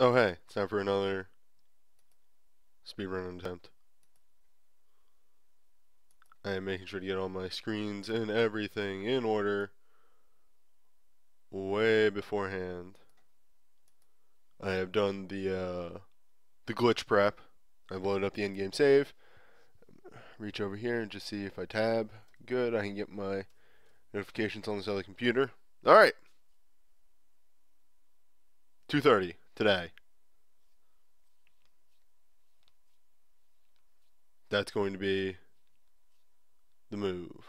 Oh hey, it's time for another speedrun attempt. I am making sure to get all my screens and everything in order way beforehand. I have done the glitch prep. I've loaded up the endgame save. Reach over here and just see if I tab. Good, I can get my notifications on this other computer. Alright. 2:30 today. That's going to be the move.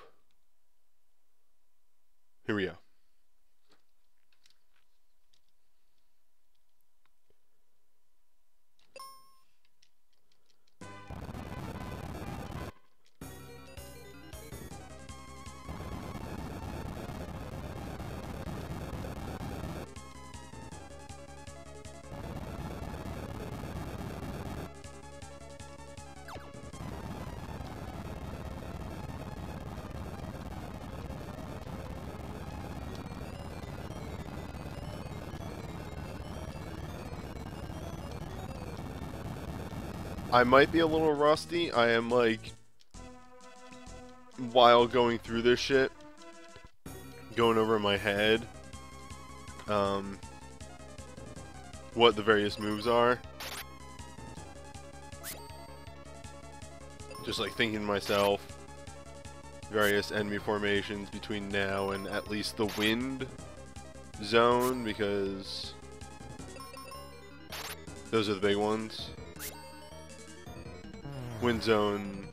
Here we go. I might be a little rusty. I am like, while going through this shit, going over in my head what the various moves are. Just like thinking to myself, various enemy formations between now and at least the wind zone, because those are the big ones. Wind zone,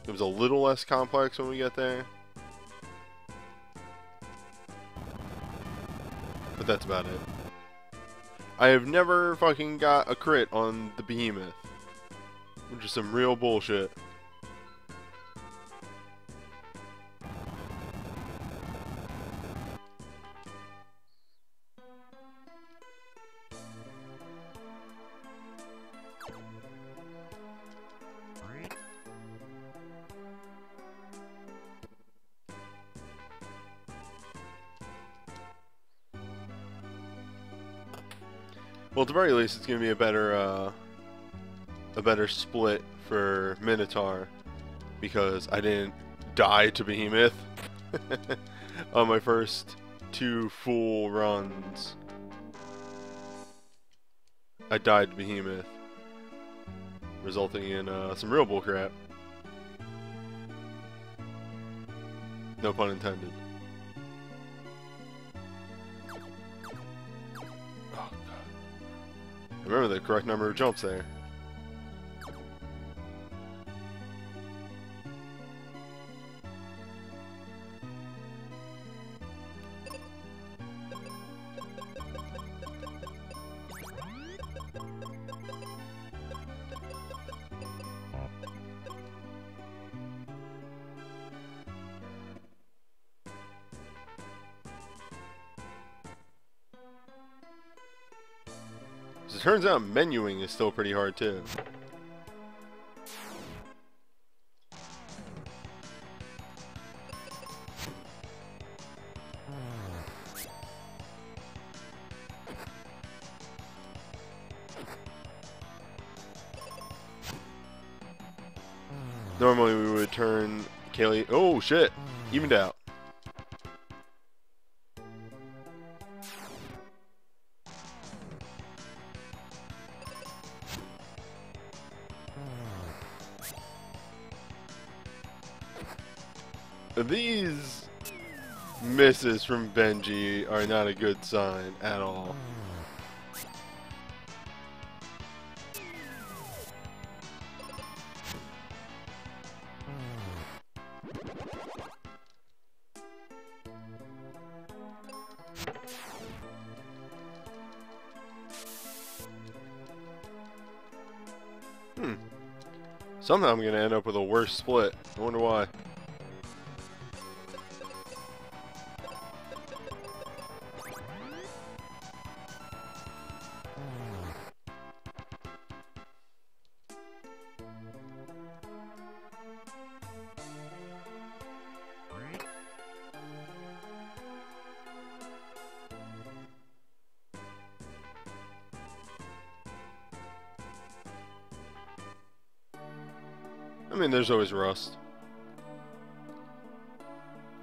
it was a little less complex when we get there, but that's about it. I have never fucking got a crit on the behemoth, which is some real bullshit. Well, at the very least, it's gonna be a better split for Minotaur, because I didn't die to Behemoth on my first 2 full runs. I died to Behemoth, resulting in some real bullcrap. No pun intended. Remember the correct number of jumps there. As it turns out, menuing is still pretty hard too. Normally we would turn Kaylee. Oh shit! Evened out. These misses from Benji are not a good sign at all. Somehow I'm gonna end up with a worse split. I wonder why. I mean, there's always rust.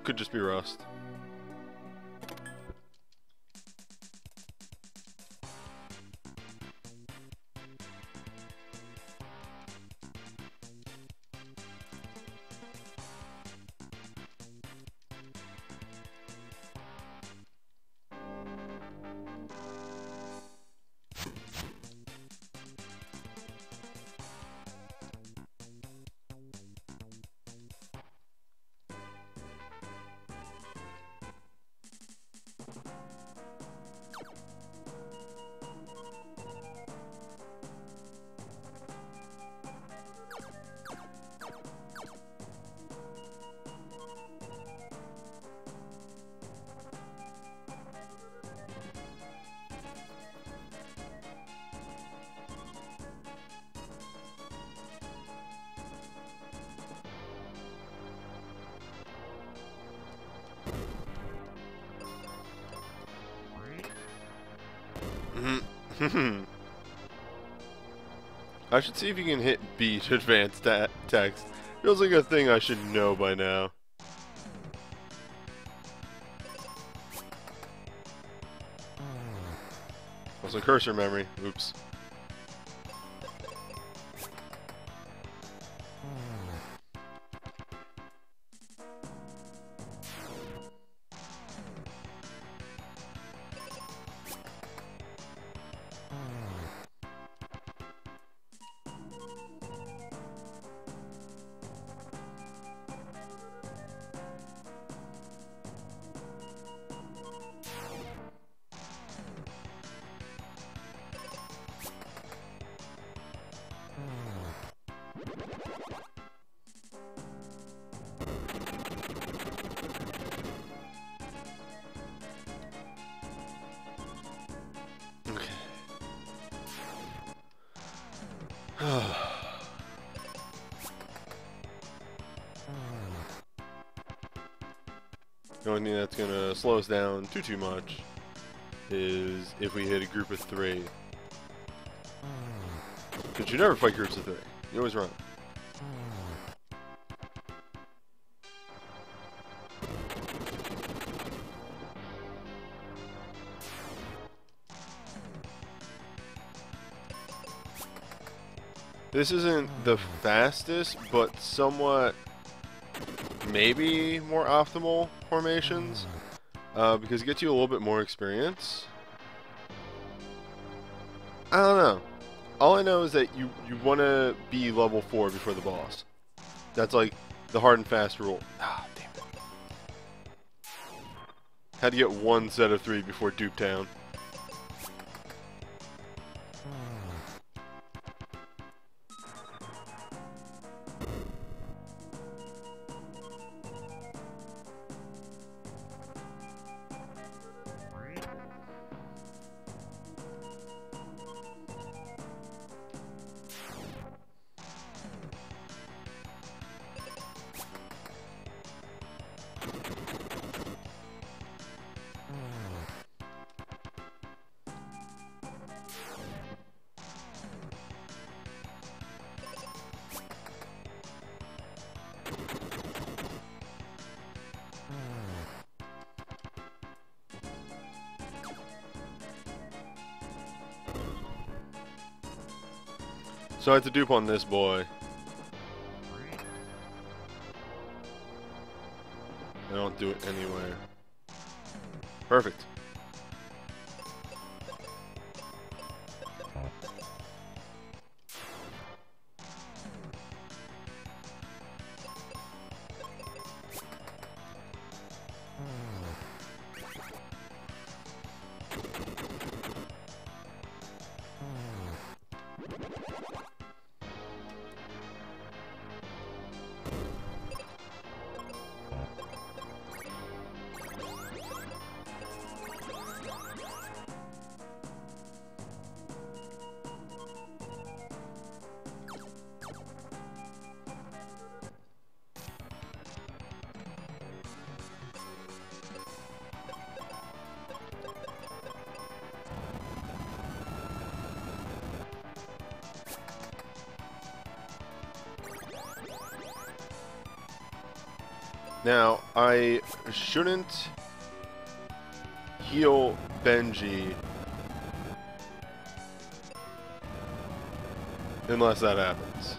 Could just be rust. I should see if you can hit B to advance text. Feels like a thing I should know by now. Also cursor memory. Oops. The only thing that's gonna slow us down too much is if we hit a group of 3. Because you never fight groups of 3. You always run. This isn't the fastest, but somewhat maybe more optimal formations, because it gets you a little bit more experience. I don't know. All I know is that you want to be level 4 before the boss. That's like the hard and fast rule. Ah, damn it. Had to get one set of 3 before Dupe Town. So I had to dupe on this boy. I don't do it anywhere. Perfect. Now, I shouldn't heal Benji unless that happens.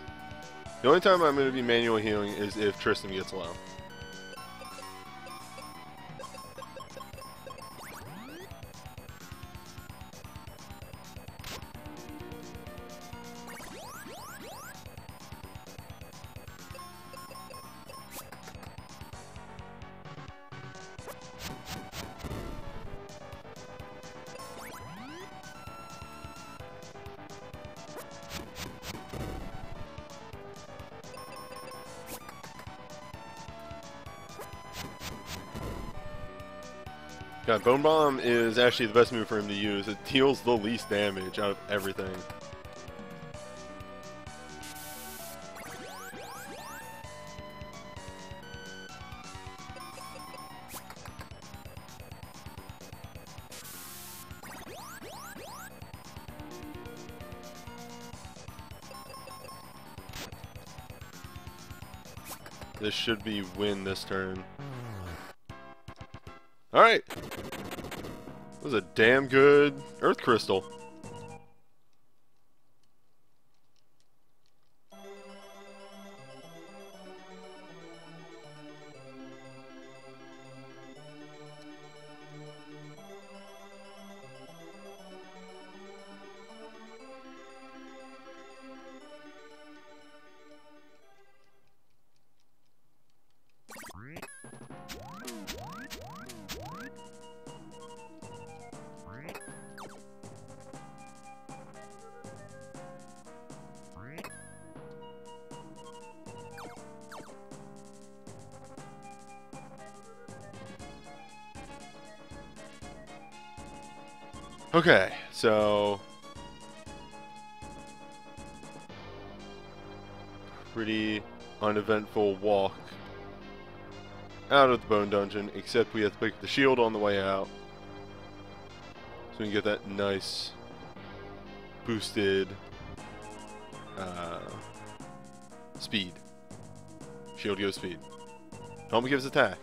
The only time I'm going to be manual healing is if Tristan gets low. God, Bone Bomb is actually the best move for him to use. It deals the least damage out of everything. This should be win this turn. Alright. That was a damn good Earth Crystal. Okay, so pretty uneventful walk out of the Bone Dungeon, except we have to pick up the shield on the way out, so we can get that nice boosted speed. Shield gives speed. Helmet gives attack.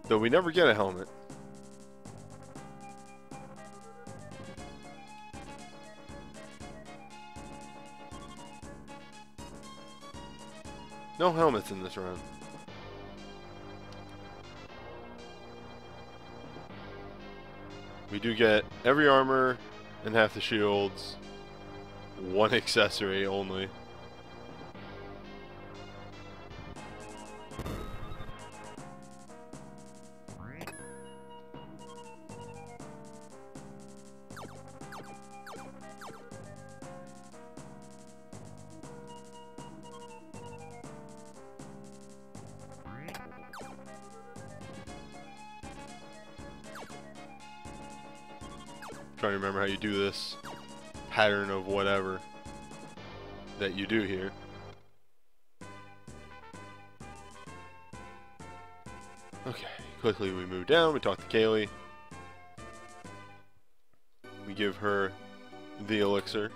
Though we never get a helmet. No helmets in this round. We do get every armor and half the shields. One accessory only. Trying to remember how you do this pattern of whatever that you do here. Okay, quickly we move down, we talk to Kaylee. We give her the elixir.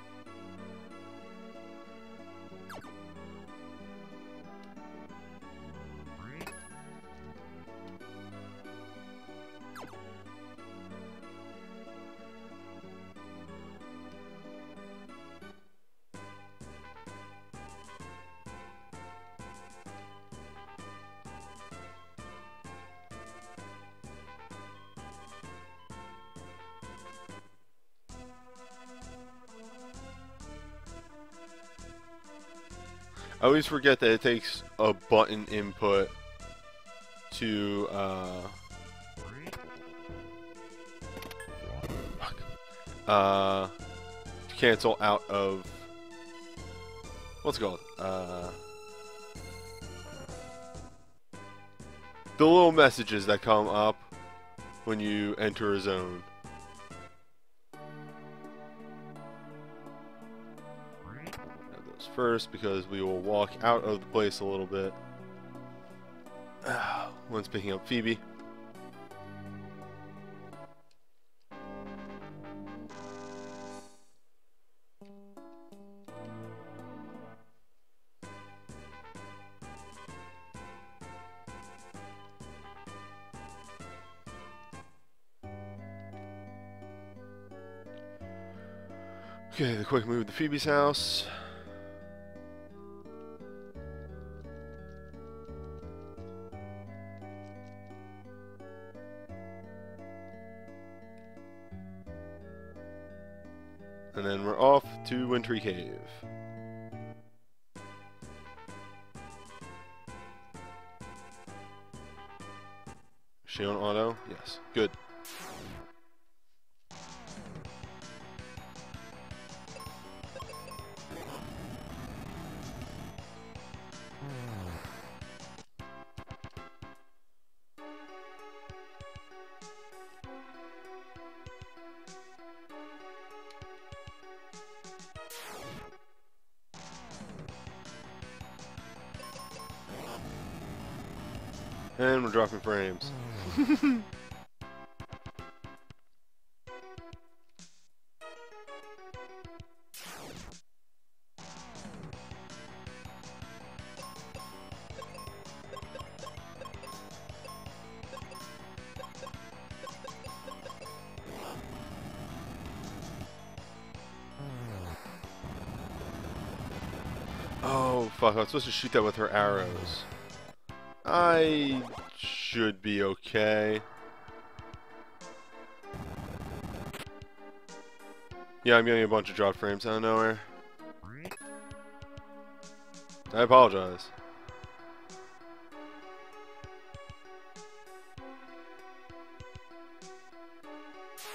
I always forget that it takes a button input to cancel out of what's it called? The little messages that come up when you enter a zone. First, because we will walk out of the place a little bit. One's picking up Phoebe. Okay, the quick move to Phoebe's house. And then we're off to Wintry Cave. Is she on auto? Yes. Good. And we're dropping frames. Oh, fuck. I was supposed to shoot that with her arrows. I should be okay. Yeah, I'm getting a bunch of drop frames out of nowhere. I apologize.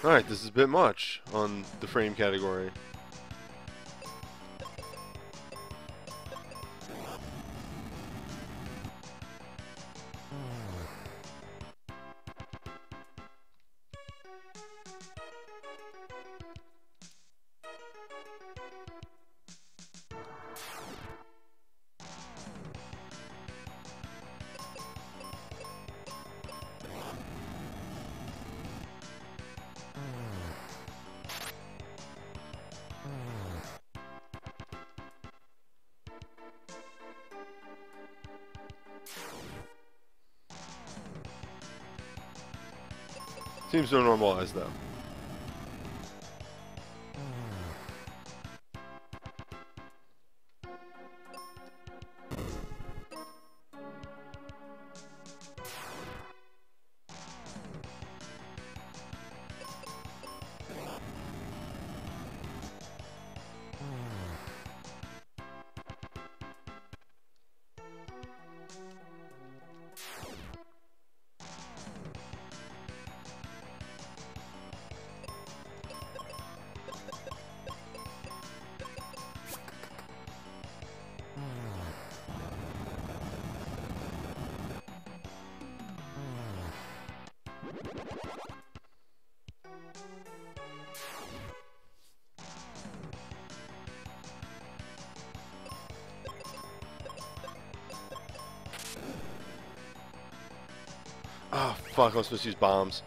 Alright, this is a bit much on the frame category. Seems to normalize though. Oh, fuck, I was supposed to use bombs.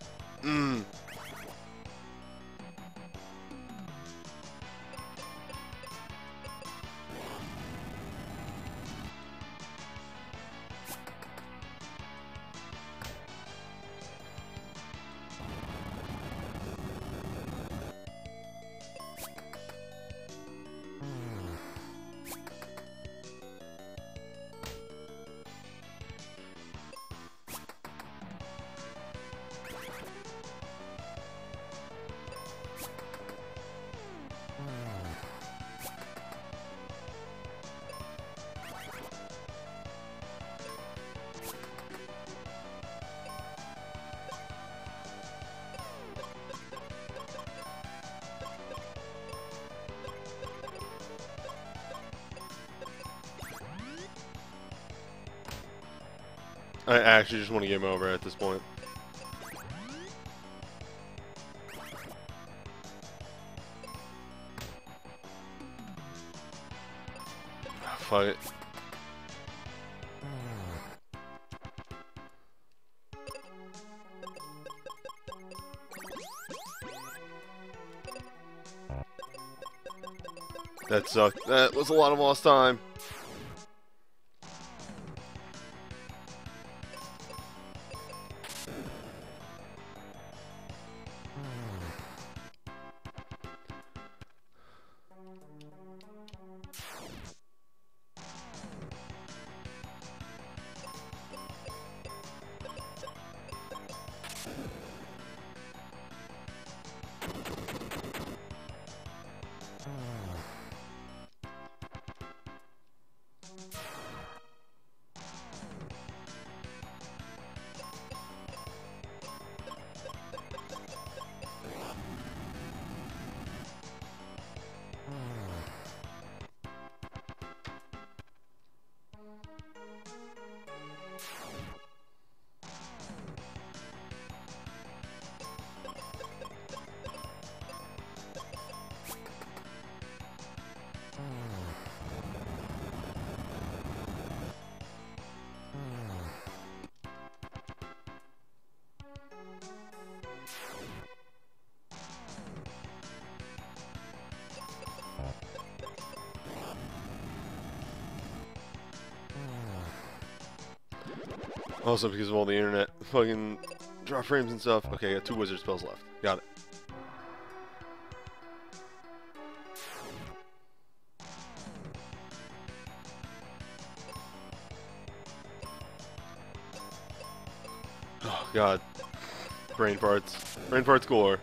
I actually just want to game over at this point. Oh, fuck it. That sucked. That was a lot of lost time. Also because of all the internet fucking drop frames and stuff. Okay, I got 2 wizard spells left. Got it. Oh god. Brain farts. Brain farts galore.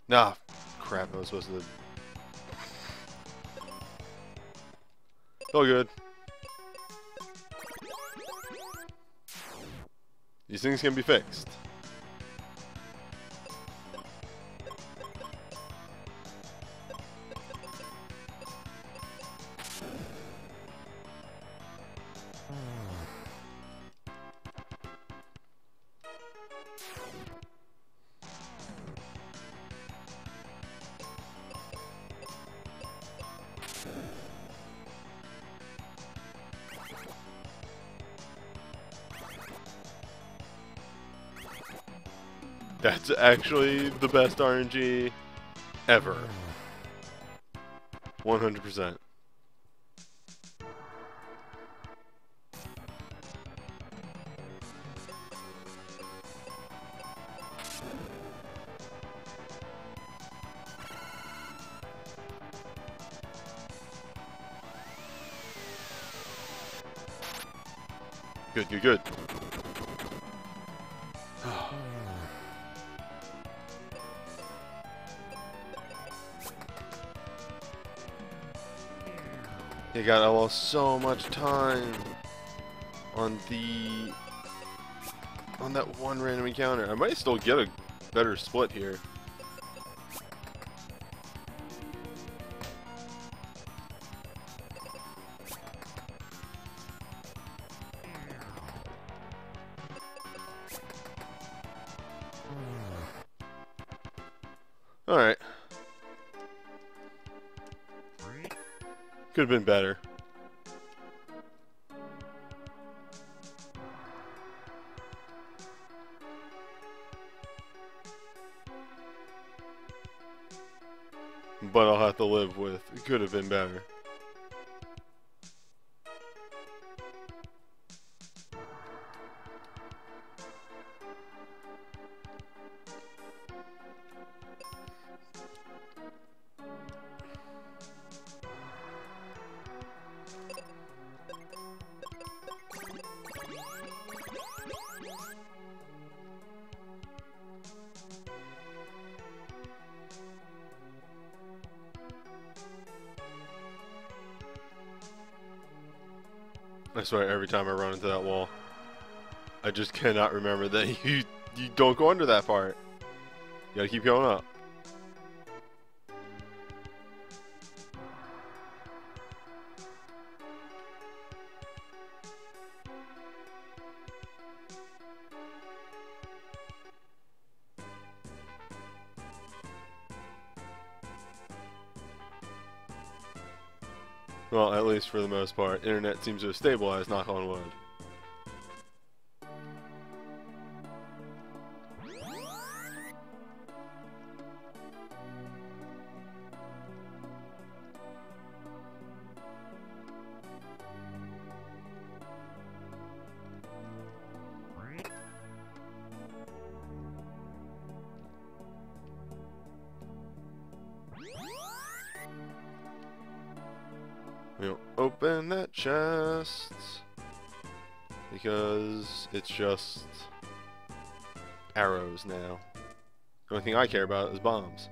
Nah, crap, I was supposed to... Oh, good. These things can be fixed. That's actually the best RNG ever. 100%. Good, good, good. You got almost so much time on that one random encounter. I might still get a better split here. Alright. Could have been better. But I'll have to live with it could have been better. I swear every time I run into that wall, I just cannot remember that you don't go under that part. You gotta keep going up. Well, at least for the most part. Internet seems to have stabilized, knock on wood. We'll open that chest because it's just arrows now. The only thing I care about is bombs.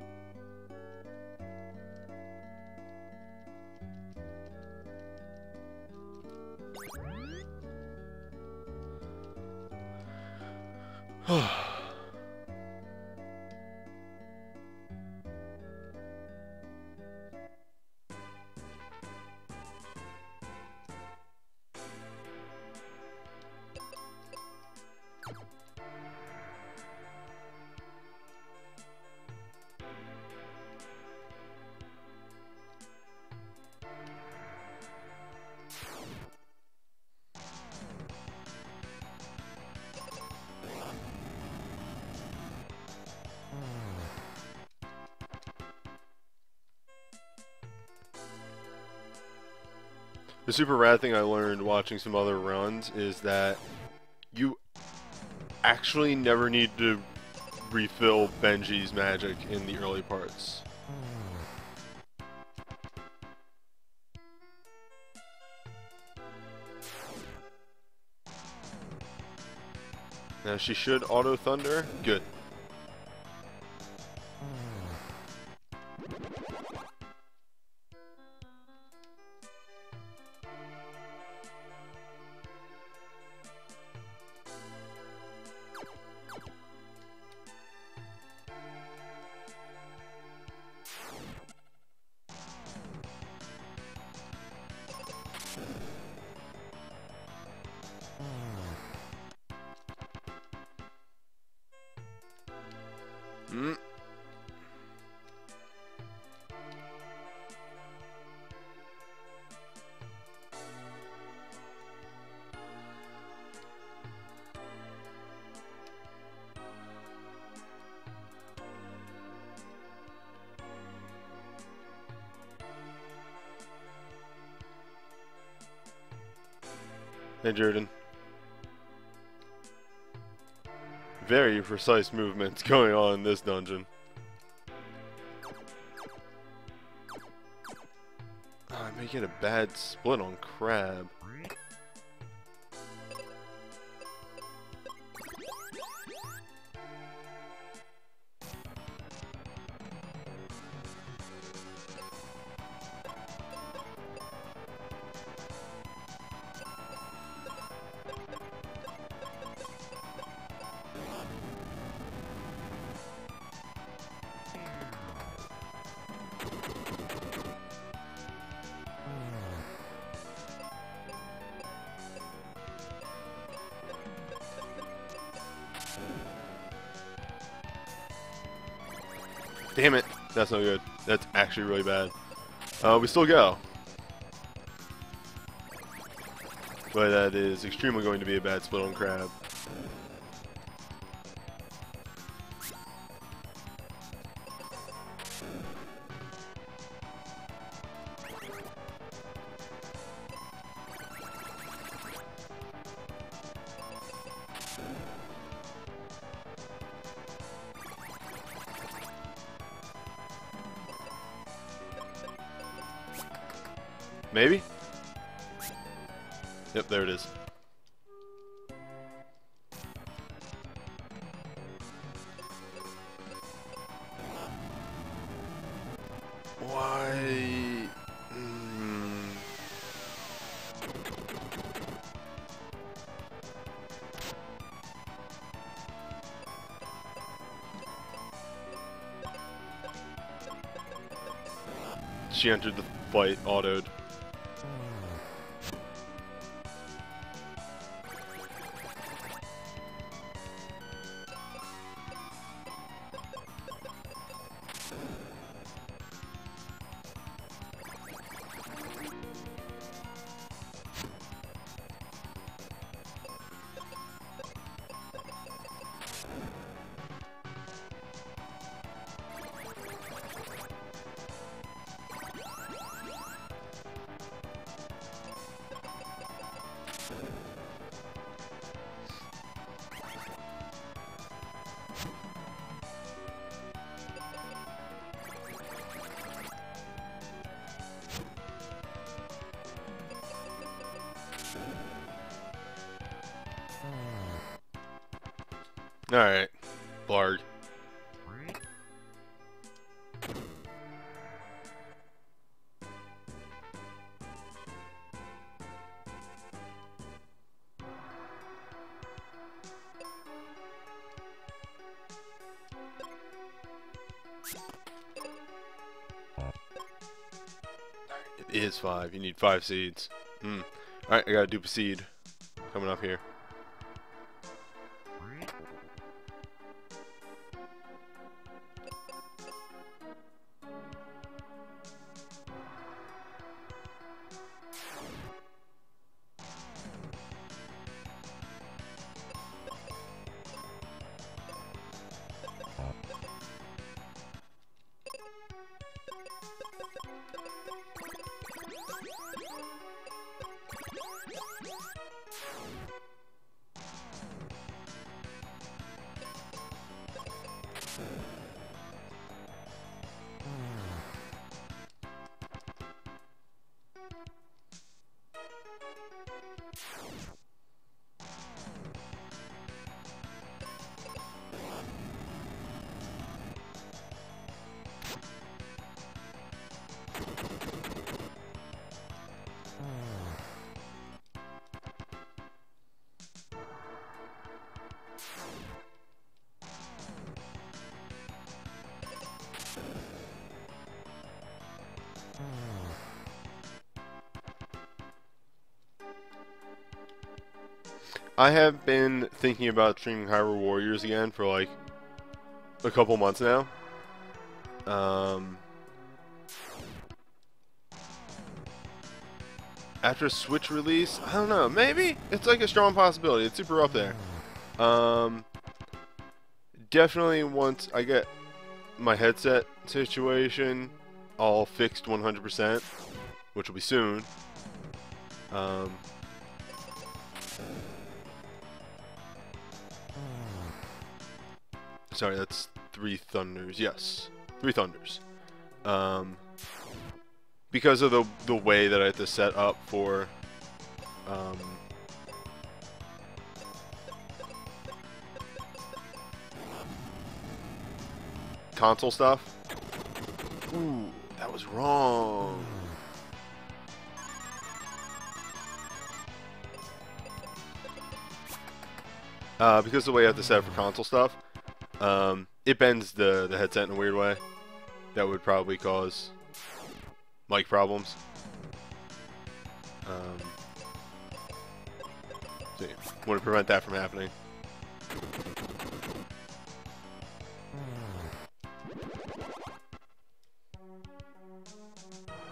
The super rad thing I learned watching some other runs is that you actually never need to refill Benji's magic in the early parts. Now she should auto thunder. Good. Mm. Hey, Jordan. Very precise movements going on in this dungeon. Oh, I may get a bad split on Crab. Damn it, that's no good. That's actually really bad. We still go. But that is extremely going to be a bad split on Crab. Maybe? Yep, there it is. Why? She entered the fight autoed. Alright, Blarg. It is 5. You need 5 seeds. Alright, I got a dupe seed coming up here. I have been thinking about streaming Hyrule Warriors again for like a couple months now. After a Switch release, I don't know, maybe? It's like a strong possibility. It's super up there. Definitely once I get my headset situation all fixed 100%, which will be soon. Sorry, that's 3 Thunders. Yes, 3 Thunders. Because of the way that I have to set up for console stuff. Ooh, that was wrong. Because of the way I have to set up for console stuff, it bends the headset in a weird way. That would probably cause mic problems. So yeah, want to prevent that from happening.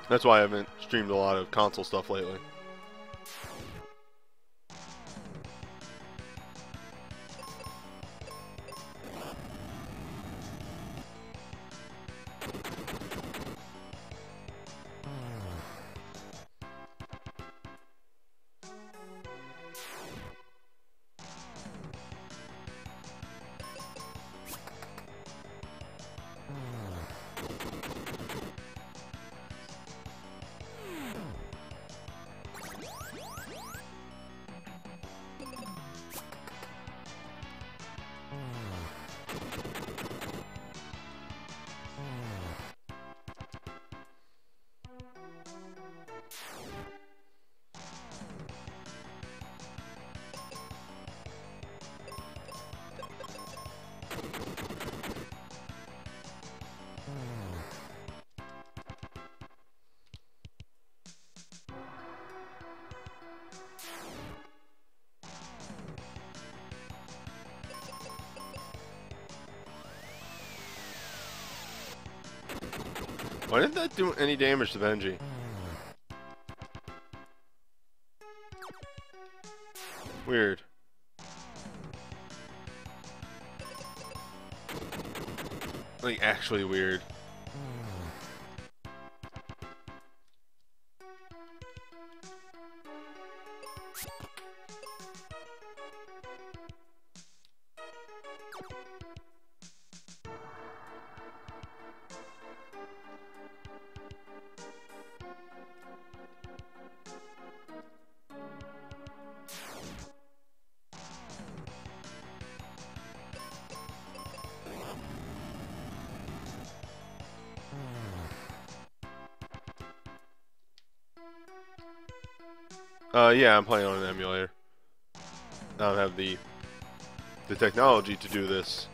That's why I haven't streamed a lot of console stuff lately. Why didn't that do any damage to Benji? Weird. Like, actually weird. Yeah, I'm playing on an emulator. I don't have the technology to do this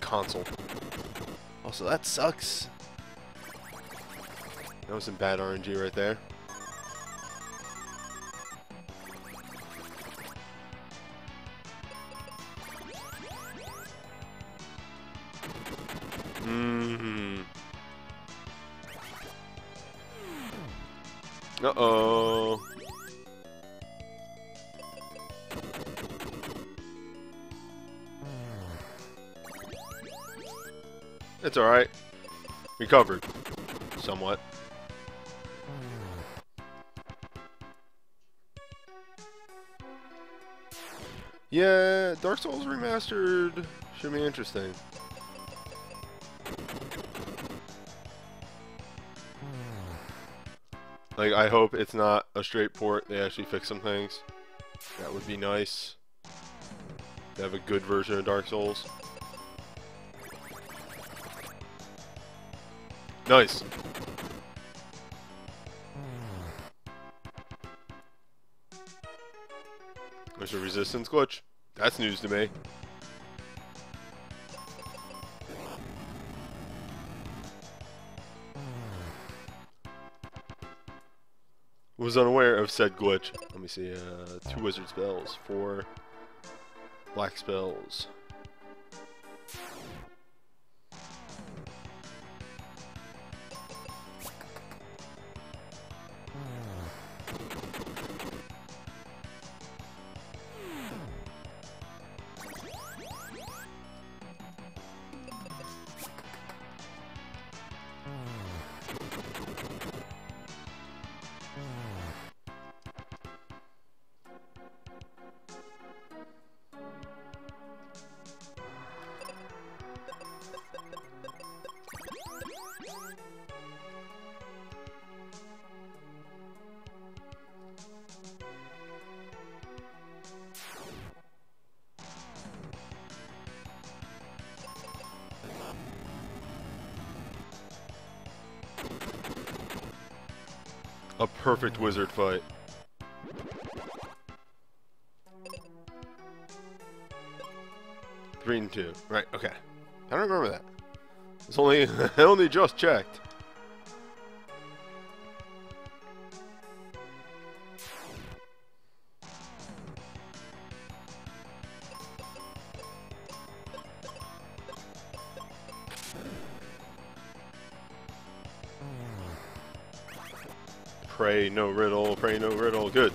console. Also, that sucks. That was some bad RNG right there. Uh-oh. It's alright. Recovered. Somewhat. Yeah, Dark Souls Remastered should be interesting. Like, I hope it's not a straight port. They actually fix some things. That would be nice. To have a good version of Dark Souls. Nice. There's a resistance glitch. That's news to me. was unaware of said glitch. Let me see. 2 wizard spells, 4 black spells. A perfect wizard fight. Three and 2. Right, okay. I don't remember that. It's only I only just checked. Pray no riddle, pray no riddle. Good.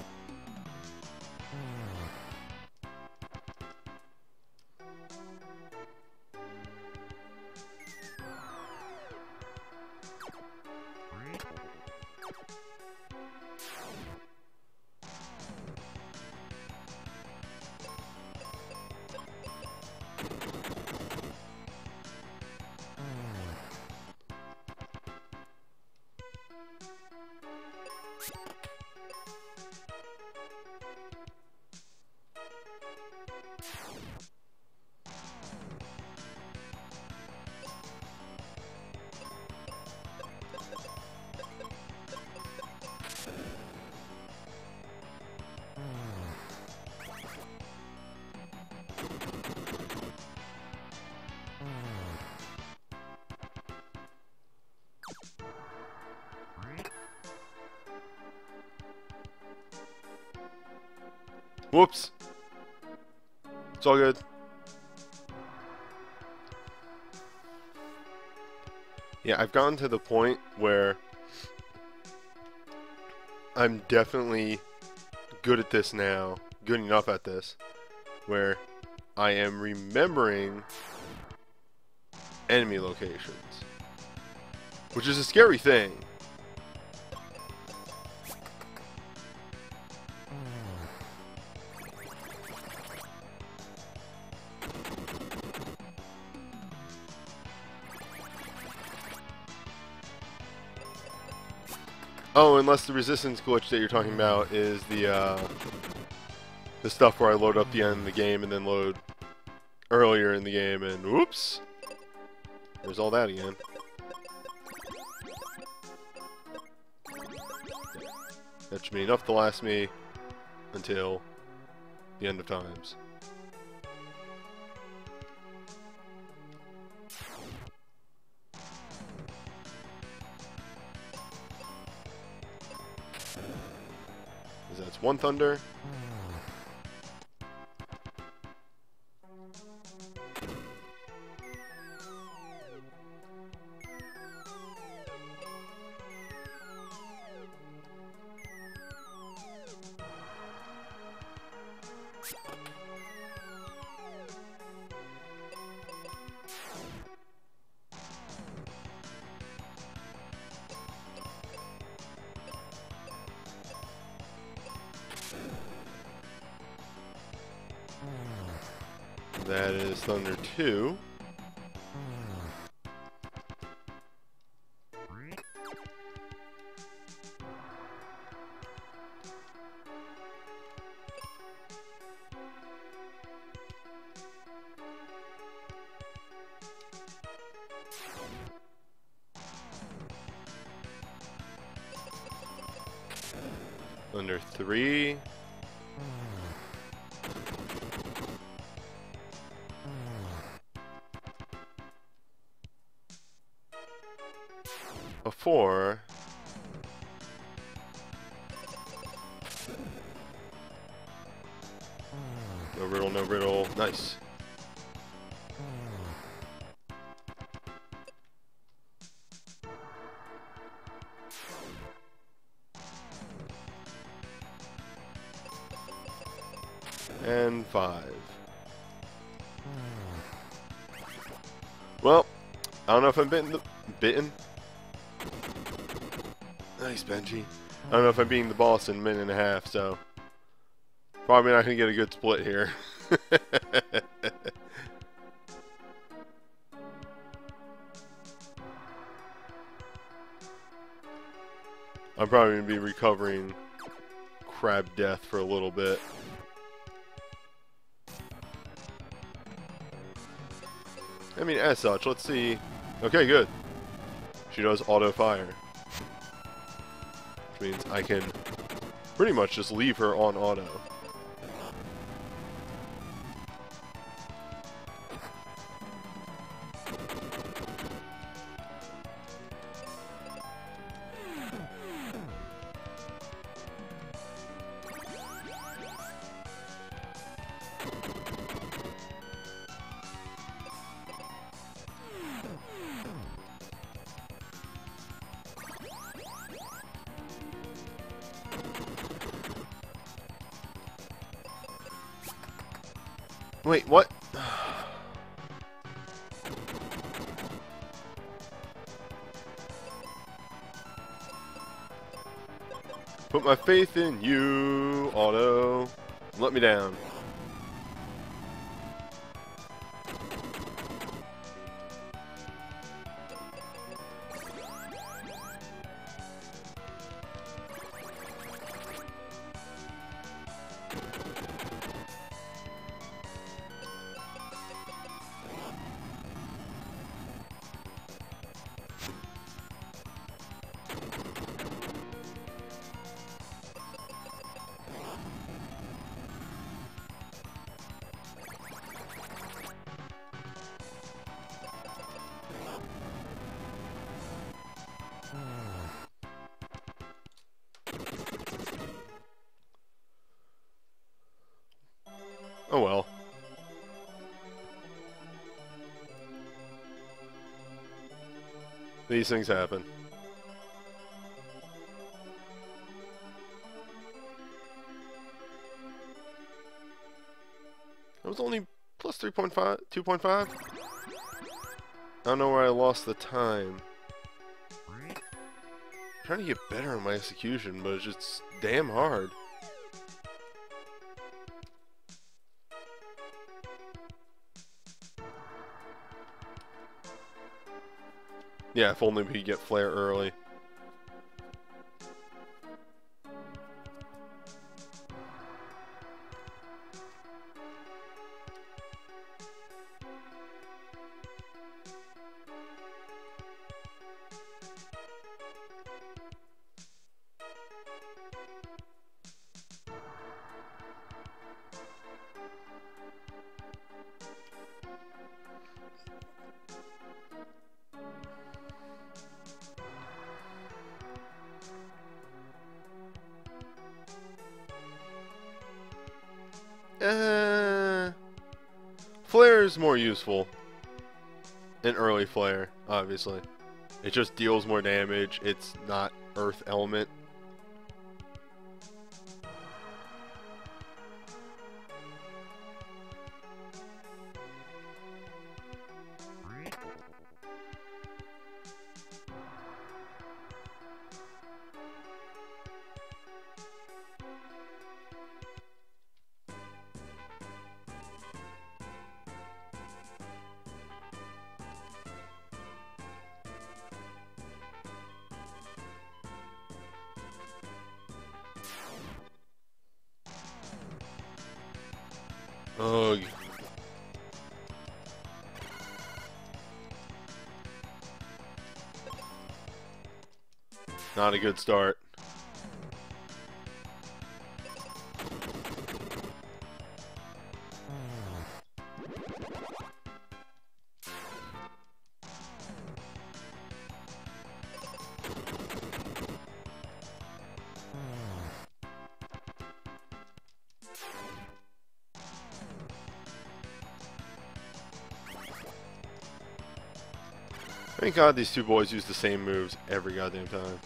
Whoops. It's all good. Yeah, I've gotten to the point where I'm definitely good at this now, good enough at this, where I am remembering enemy locations, which is a scary thing. Oh, unless the resistance glitch that you're talking about is the stuff where I load up the end of the game and then load earlier in the game, and whoops, there's all that again. That should be enough to last me until the end of times. That's one thunder. That is Thunder 2. Thunder 3. A 4. riddle, no riddle. Nice. And 5. Well, I don't know if I'm bitten. Nice, Benji. I don't know if I'm beating the boss in a minute and a half, so probably not gonna get a good split here. I'm probably gonna be recovering crab death for a little bit. I mean, as such, let's see. Okay, good. She does auto fire. Which means I can pretty much just leave her on auto. Wait, what? Put my faith in you, auto. Let me down. Oh well. These things happen. It was only plus 3.5, 2.5? I don't know where I lost the time. I'm trying to get better on my execution, but it's just damn hard. Yeah, if only we could get Flare early. Flare is more useful in early Flare, obviously. It just deals more damage. It's not Earth Element. Ugh. Not a good start. Thank God these two boys use the same moves every goddamn time.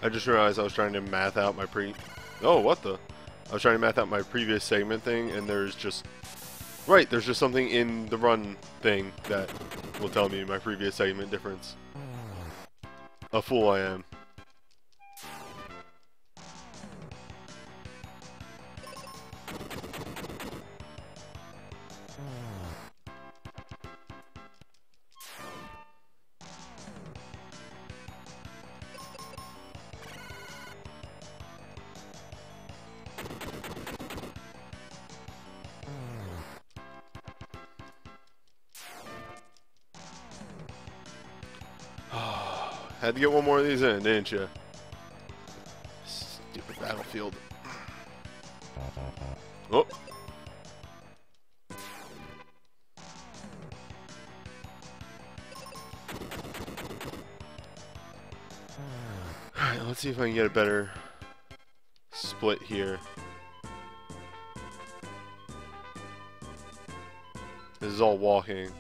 I just realized I was trying to math out my Oh, what the? I was trying to math out my previous segment thing, and there's just... Right, there's just something in the run thing that will tell me my previous segment difference. A fool I am. Had to get one more of these in, didn't you? Stupid battlefield. Oh. Alright, let's see if I can get a better split here. This is all walking,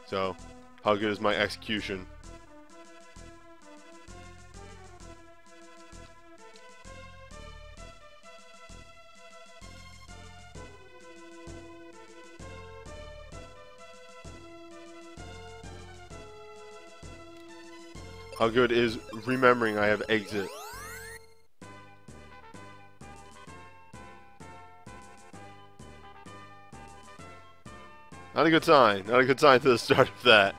so how good is my execution? How good is remembering I have exit? Not a good sign. Not a good sign to the start of that.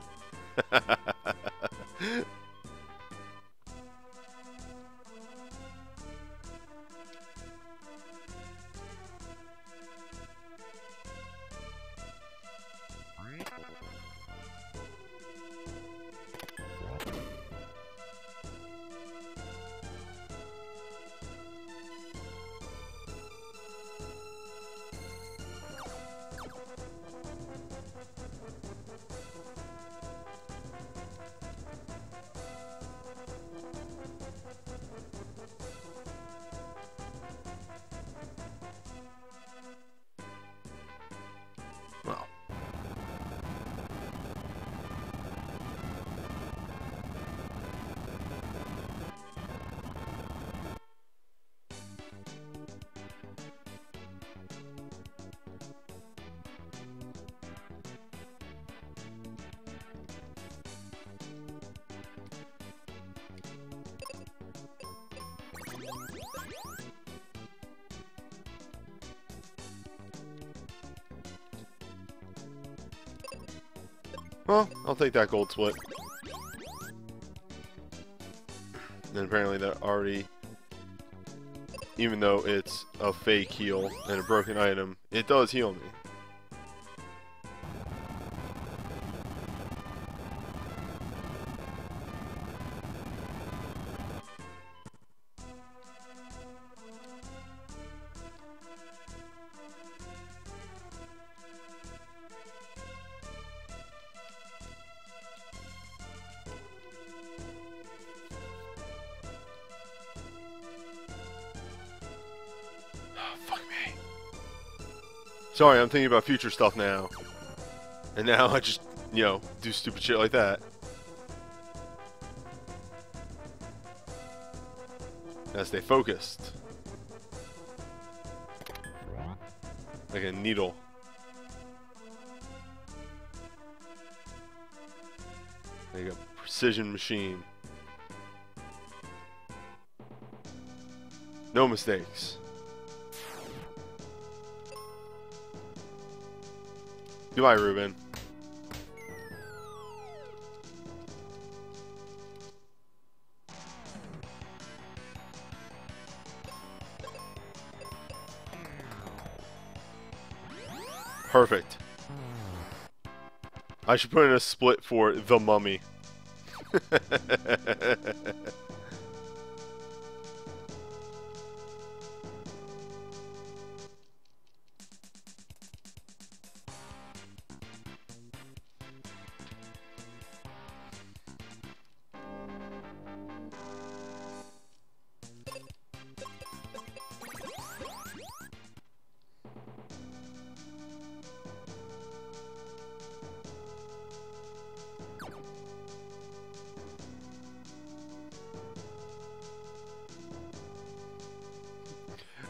Well. Well, I'll take that gold split. And apparently that already, even though it's a fake heal and a broken item, it does heal me. Fuck me. Sorry, I'm thinking about future stuff now. And now I just, you know, do stupid shit like that. Gotta stay focused. Like a needle. Like a precision machine. No mistakes. Goodbye, Ruben. Perfect. I should put in a split for The Mummy.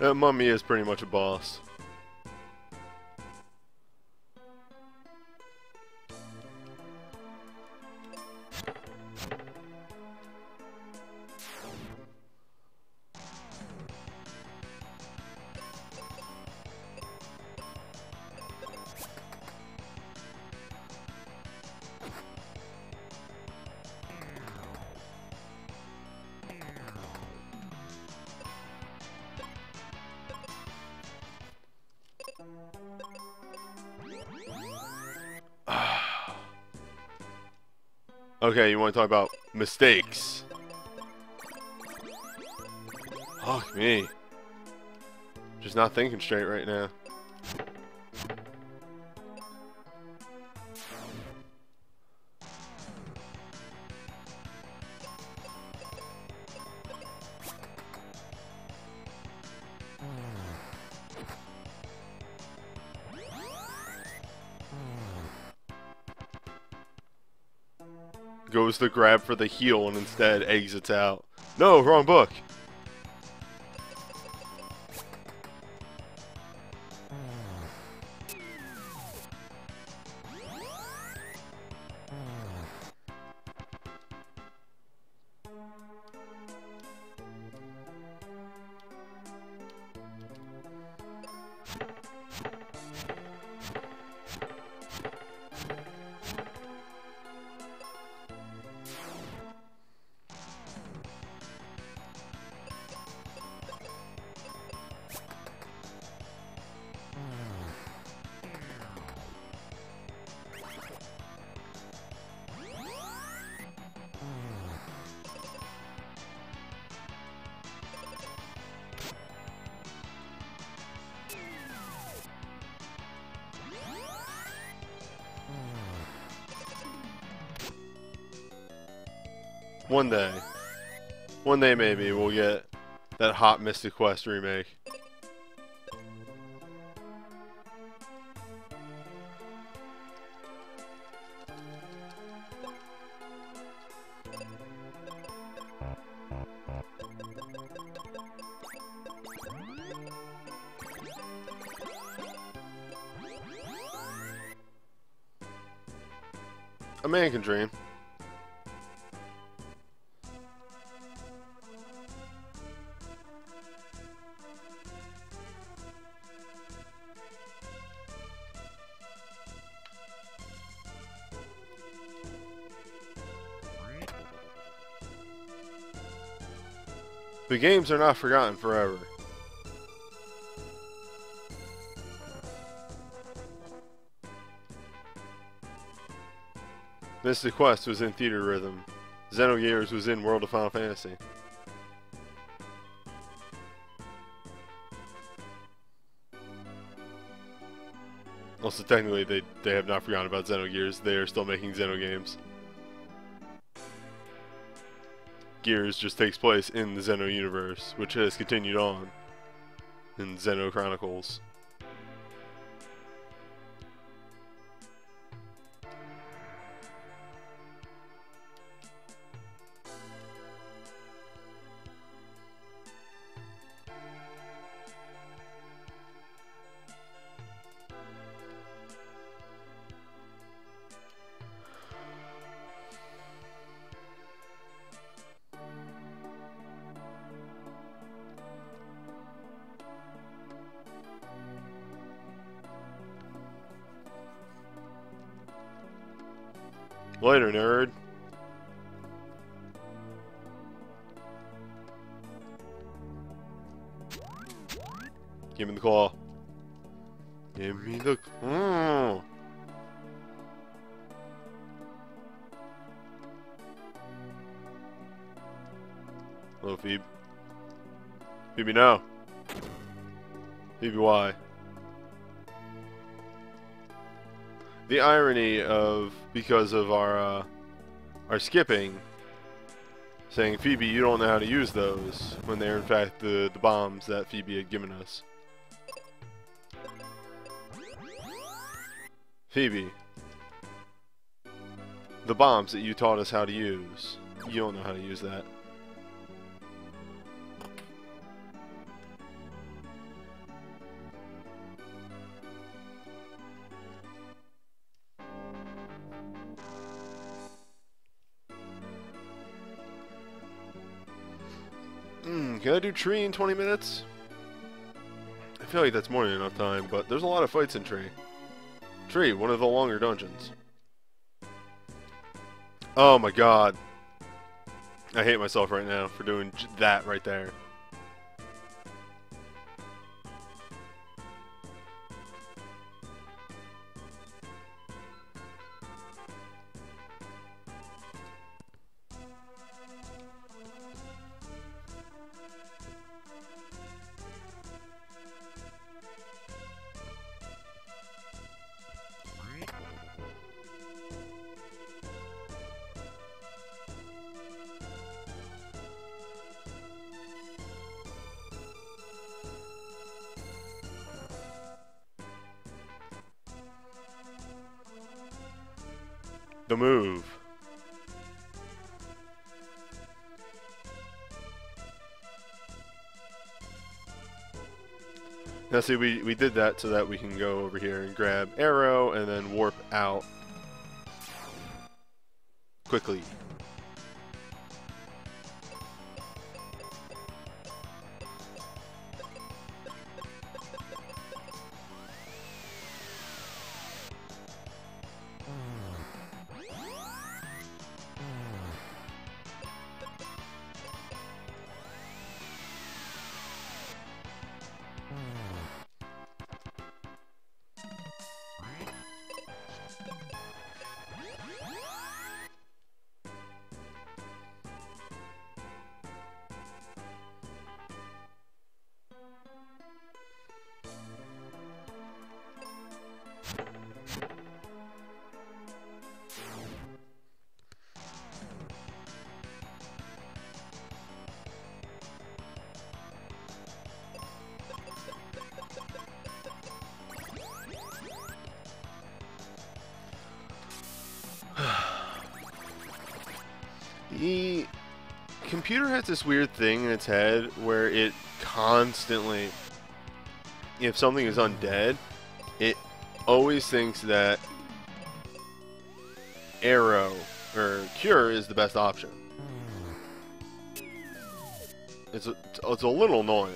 That Mummy is pretty much a boss. Okay, you want to talk about mistakes? Fuck me. Just not thinking straight right now. Goes to grab for the heel and instead exits out. No, wrong book. One day maybe we'll get that Hot Mystic Quest remake. A man can dream. The games are not forgotten forever. Mystic Quest was in Theatrhythm. Xenogears was in World of Final Fantasy. Also, technically, they have not forgotten about Xenogears. They are still making Xeno games. Gears just takes place in the Xeno universe, which has continued on in Xeno Chronicles. Later, nerd. Give me the claw. Give me the... Mm. Hello, Phoebe. Phoebe, no. Phoebe, why? The irony of, because of our skipping, saying, Phoebe, you don't know how to use those, when they're in fact the bombs that Phoebe had given us. Phoebe, the bombs that you taught us how to use, you don't know how to use that. Can I do Tree in 20 minutes? I feel like that's more than enough time, but there's a lot of fights in Tree. Tree, one of the longer dungeons. Oh my god. I hate myself right now for doing that right there. The move. Now see, we did that so that we can go over here and grab arrow and then warp out quickly. The computer has this weird thing in its head where it constantly, if something is undead, it always thinks that arrow or cure is the best option. It's a little annoying.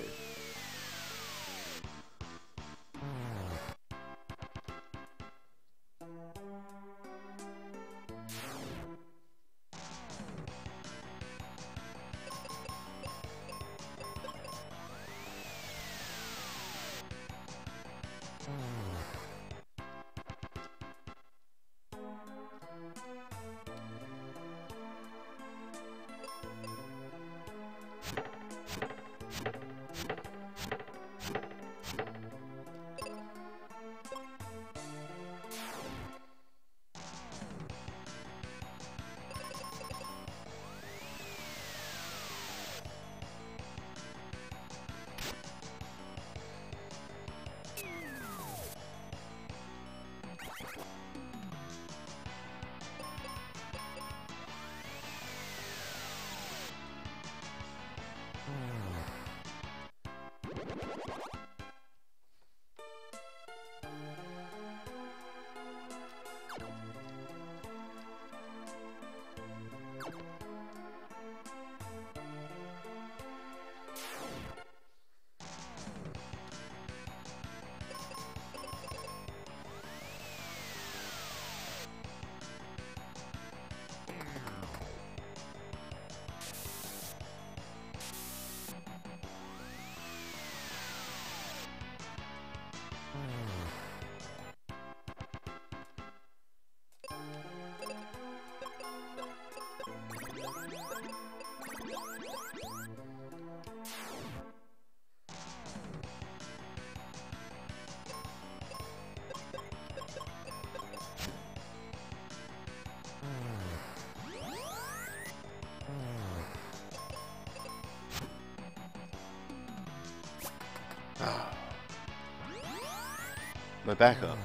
my backup.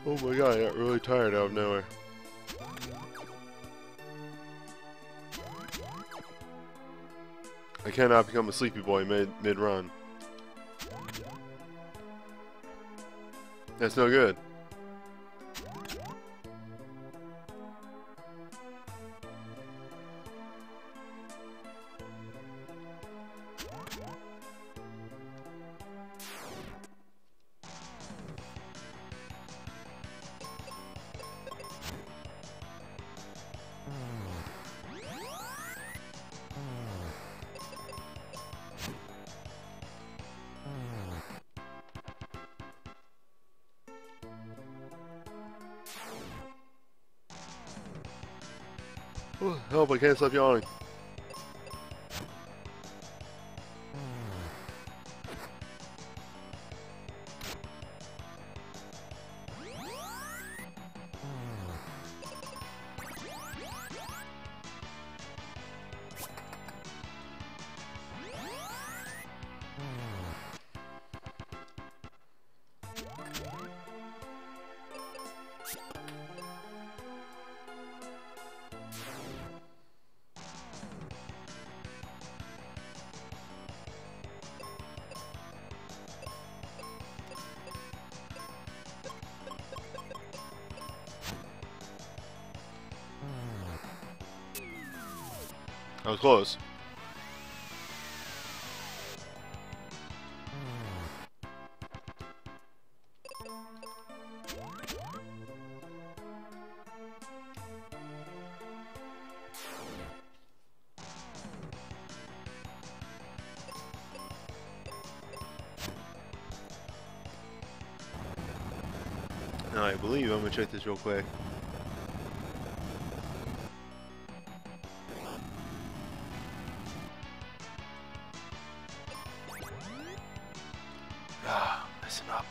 Oh my god, I got really tired out of nowhere. I cannot become a sleepy boy mid-run. That's no good. Oh, help, I can't stop yawning. I was close. Now I believe I'm gonna check this real quick. Ah, listen up.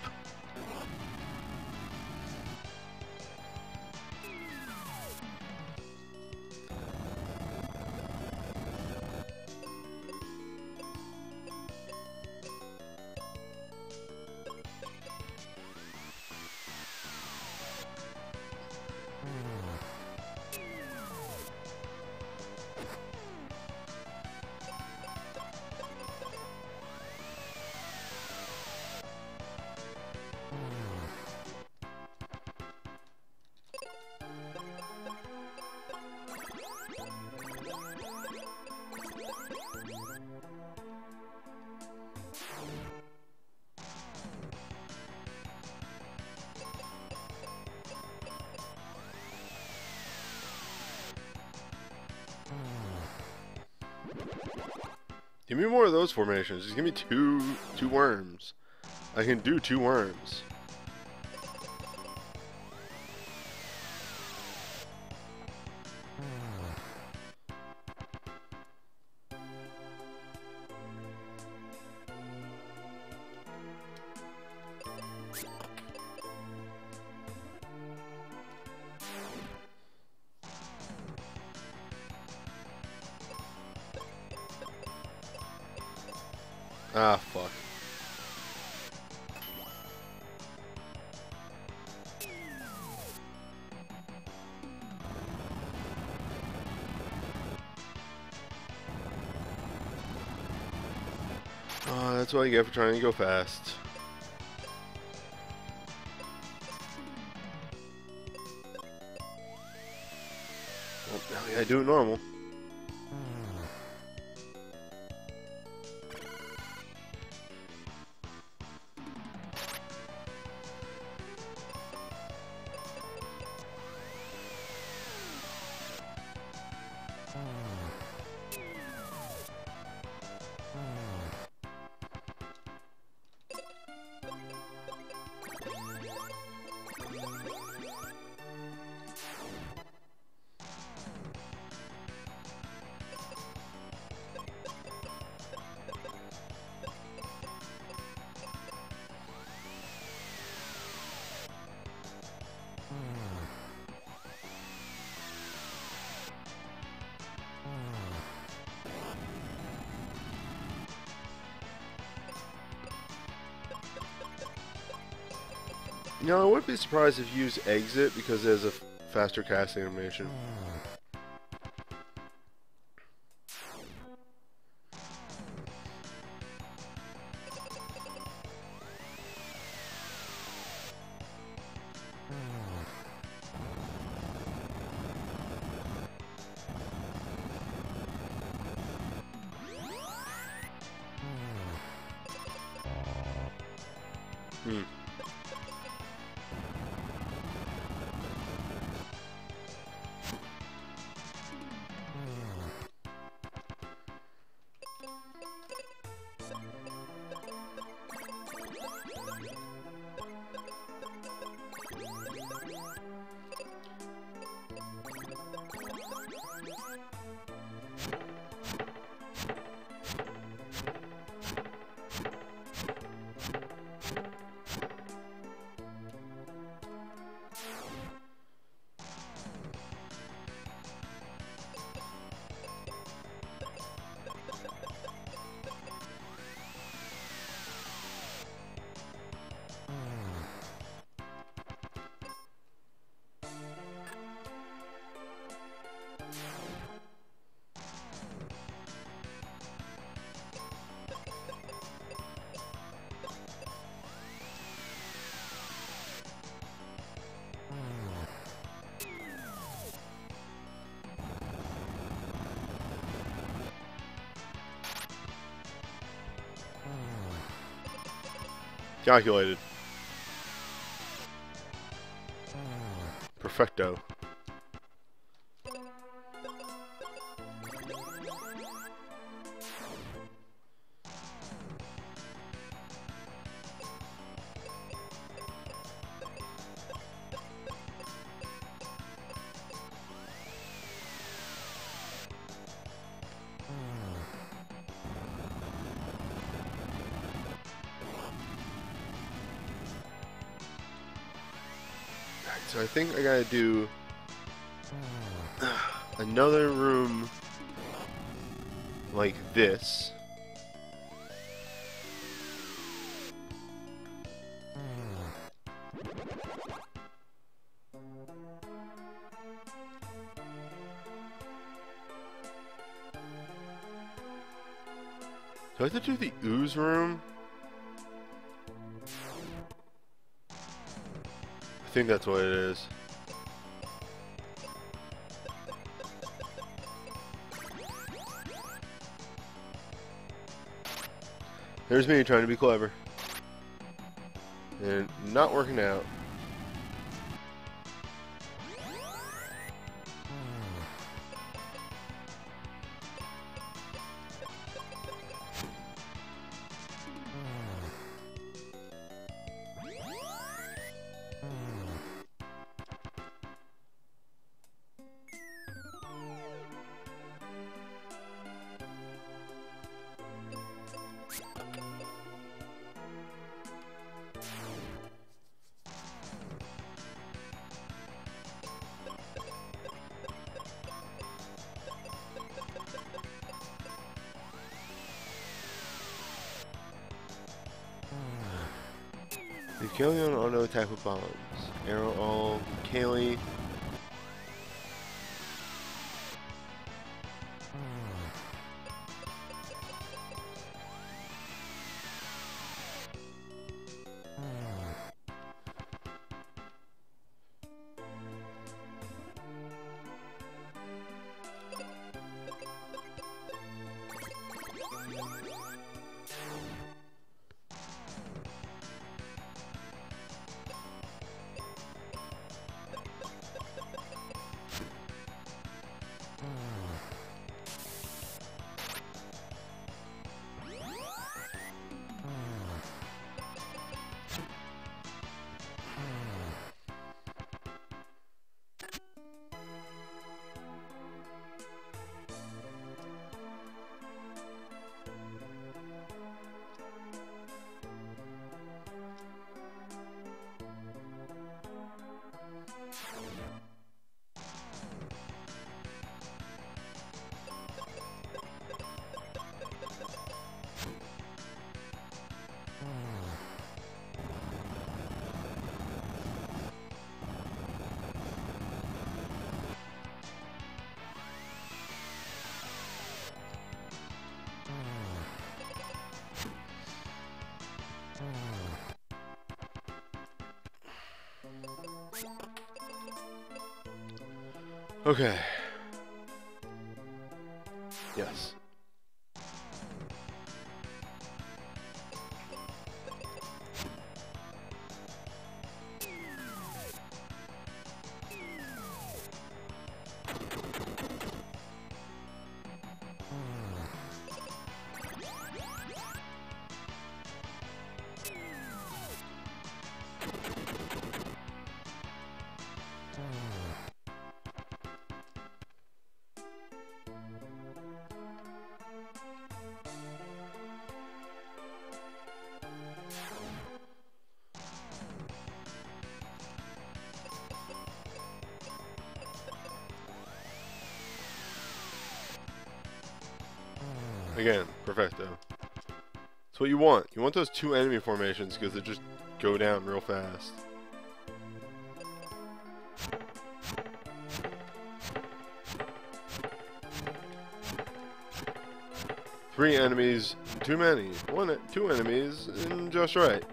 Give me more of those formations. Just give me two worms. I can do 2 worms. Ah, fuck. Oh, that's what I get for trying to go fast. Well, now I do it normal. You know, I wouldn't be surprised if you use exit because there's a faster casting animation. Calculated. Perfecto. So I think I gotta do another room like this. Do I have to do the ooze room? I think that's what it is. There's me trying to be clever. And not working out. Leave Kaylee on auto attack with bombs. Arrow all Kaylee. Okay. Yes. Again, perfecto. That's what you want. You want those two enemy formations because they just go down real fast. Three enemies, too many. Two enemies, and just right.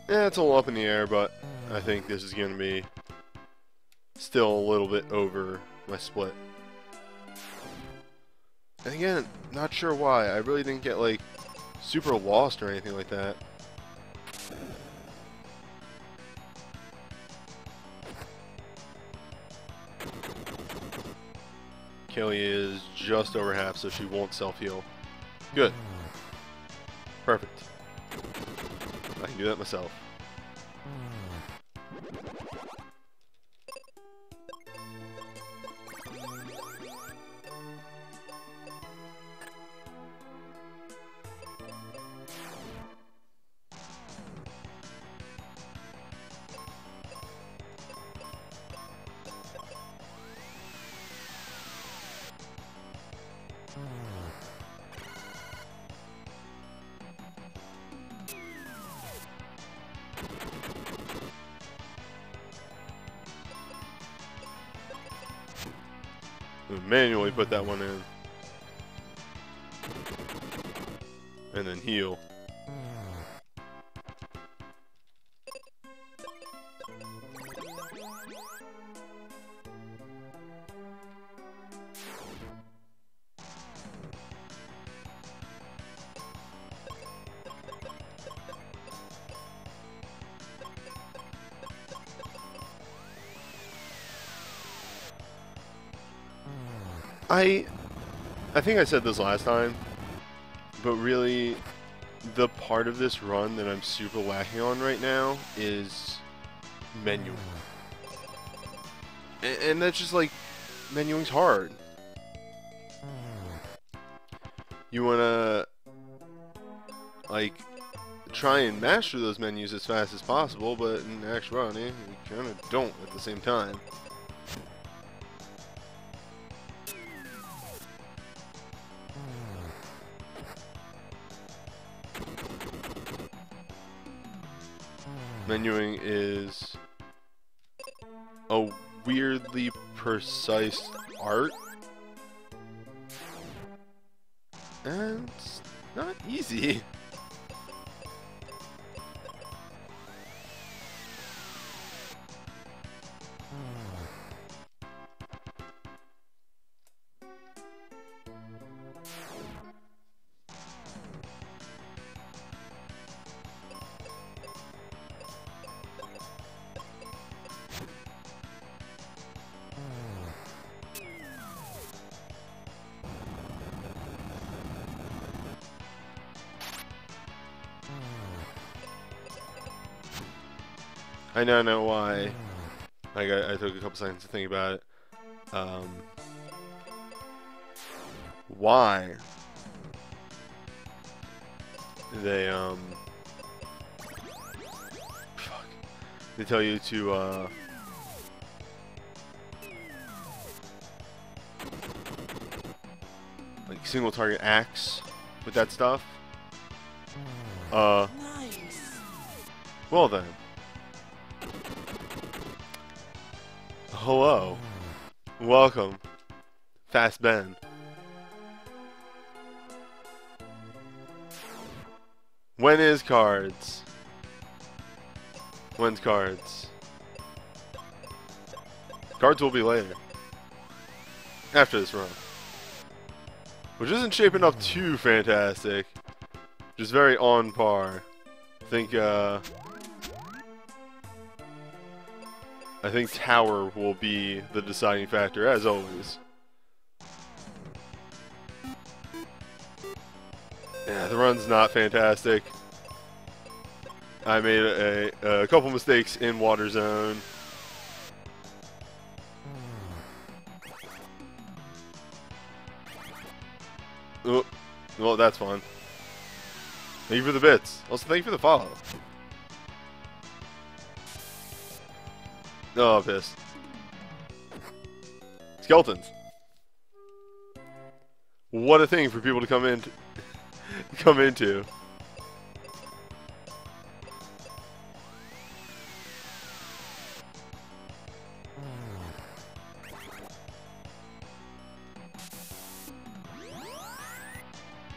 Yeah, it's all up in the air, but I think this is going to be still a little bit over my split. And again, not sure why. I really didn't get, like, super lost or anything like that. Kelly is just over half, so she won't self-heal. Good. Perfect. I can do that myself. Manually put that one in. And then heal. I think I said this last time, but really, the part of this run that I'm super lacking on right now is menuing. And that's just like, menuing's hard. You wanna, like, try and master those menus as fast as possible, but in actuality, you kinda don't at the same time. Menuing is a weirdly precise art, and it's not easy. I now know why. Like, I took a couple seconds to think about it. why they fuck. They tell you to like single target axe with that stuff. Nice. Well then. Hello. Welcome. Fast Ben. When is cards? When's cards? Cards will be later. After this run. Which isn't shaping up too fantastic. Just very on par. I think Tower will be the deciding factor, as always. Yeah, the run's not fantastic. I made a couple mistakes in Water Zone. Oh, well, that's fun. Thank you for the bits. Also, thank you for the follow. Oh, I'm pissed. Skeletons. What a thing for people to come into.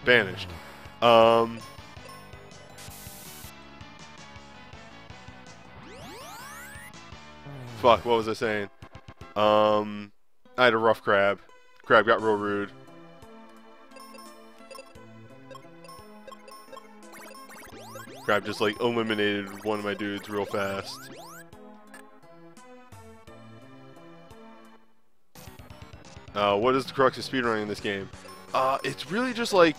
Banished. Fuck, what was I saying? I had a rough crab. Crab got real rude. Crab just like eliminated one of my dudes real fast. What is the crux of speedrunning in this game? It's really just like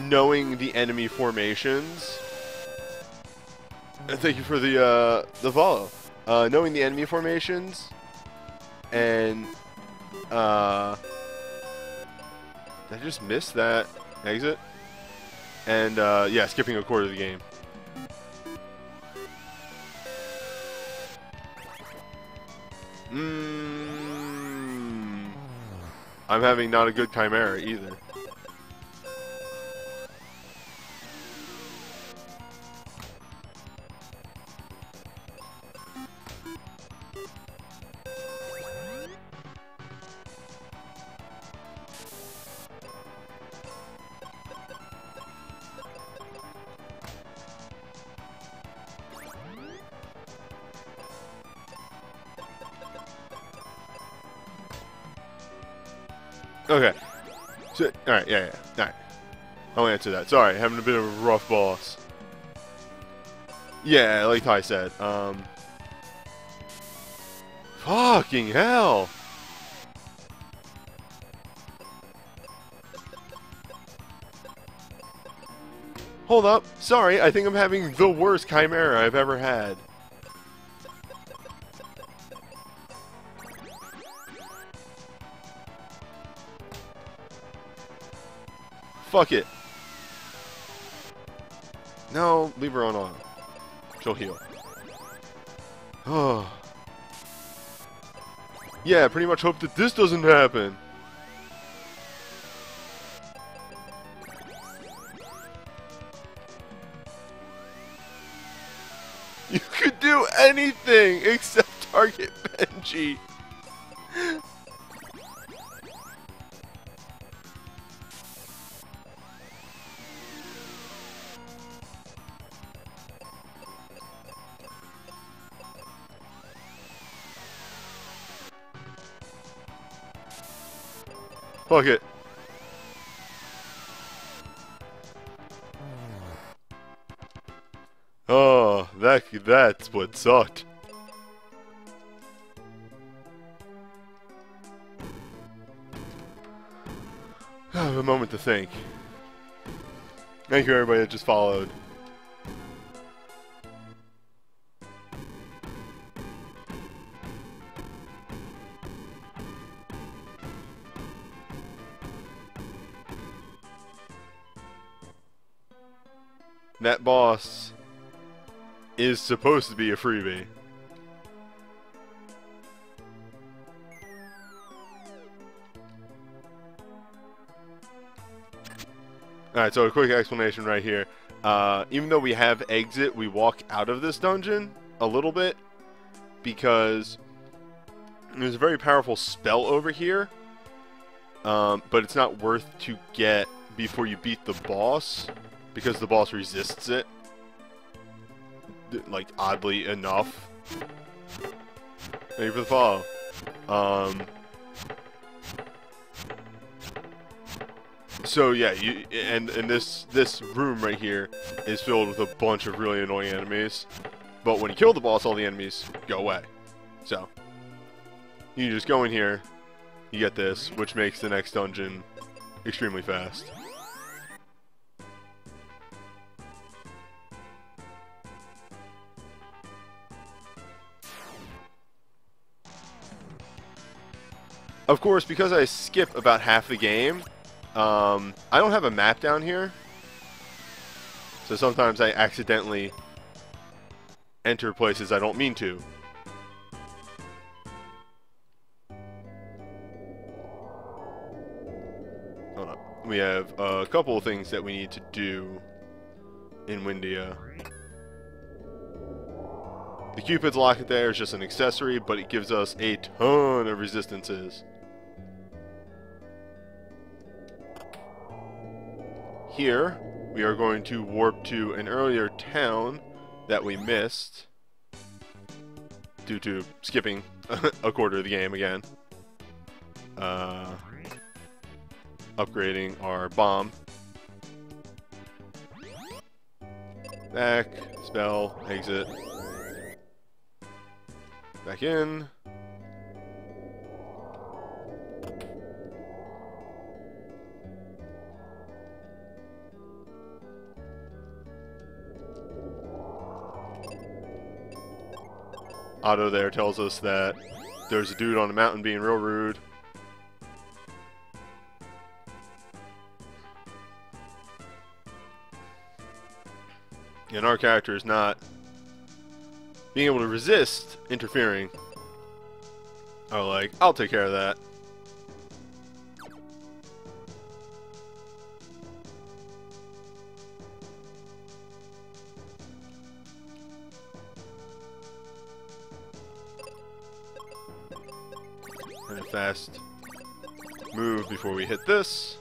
knowing the enemy formations. Thank you for the follow. Knowing the enemy formations and did I just miss that exit? And yeah, skipping a quarter of the game. I'm having not a good Chimera either. Okay. So, alright, yeah. Alright. I'll answer that. Sorry, having a bit of a rough boss. Yeah, like Ty said. Fucking hell! Hold up. Sorry, I think I'm having the worst Chimera I've ever had. Fuck it. No, leave her on. She'll heal. Oh. Yeah, pretty much hope that this doesn't happen. You could do anything except target Benji. Fuck it. Oh, that's what sucked. I have a moment to think. Thank you everybody that just followed. that boss is supposed to be a freebie. Alright, so a quick explanation right here. Even though we have exit, we walk out of this dungeon a little bit because there's a very powerful spell over here, but it's not worth to get before you beat the boss because the boss resists it, like, oddly enough. Thank you for the follow. So yeah, and this room right here is filled with a bunch of really annoying enemies, but when you kill the boss, all the enemies go away. So you just go in here, you get this, which makes the next dungeon extremely fast. Of course, because I skip about half the game, I don't have a map down here, so sometimes I accidentally enter places I don't mean to. Hold up. We have a couple of things that we need to do in Windia. The Cupid's Locket there is just an accessory, but it gives us a ton of resistances. Here, we are going to warp to an earlier town that we missed due to skipping a quarter of the game again. Upgrading our bomb. Back, spell, exit. Back in. Otto there tells us that there's a dude on the mountain being real rude. And our character is not being able to resist interfering. Are like, I'll take care of that. And a fast move before we hit this.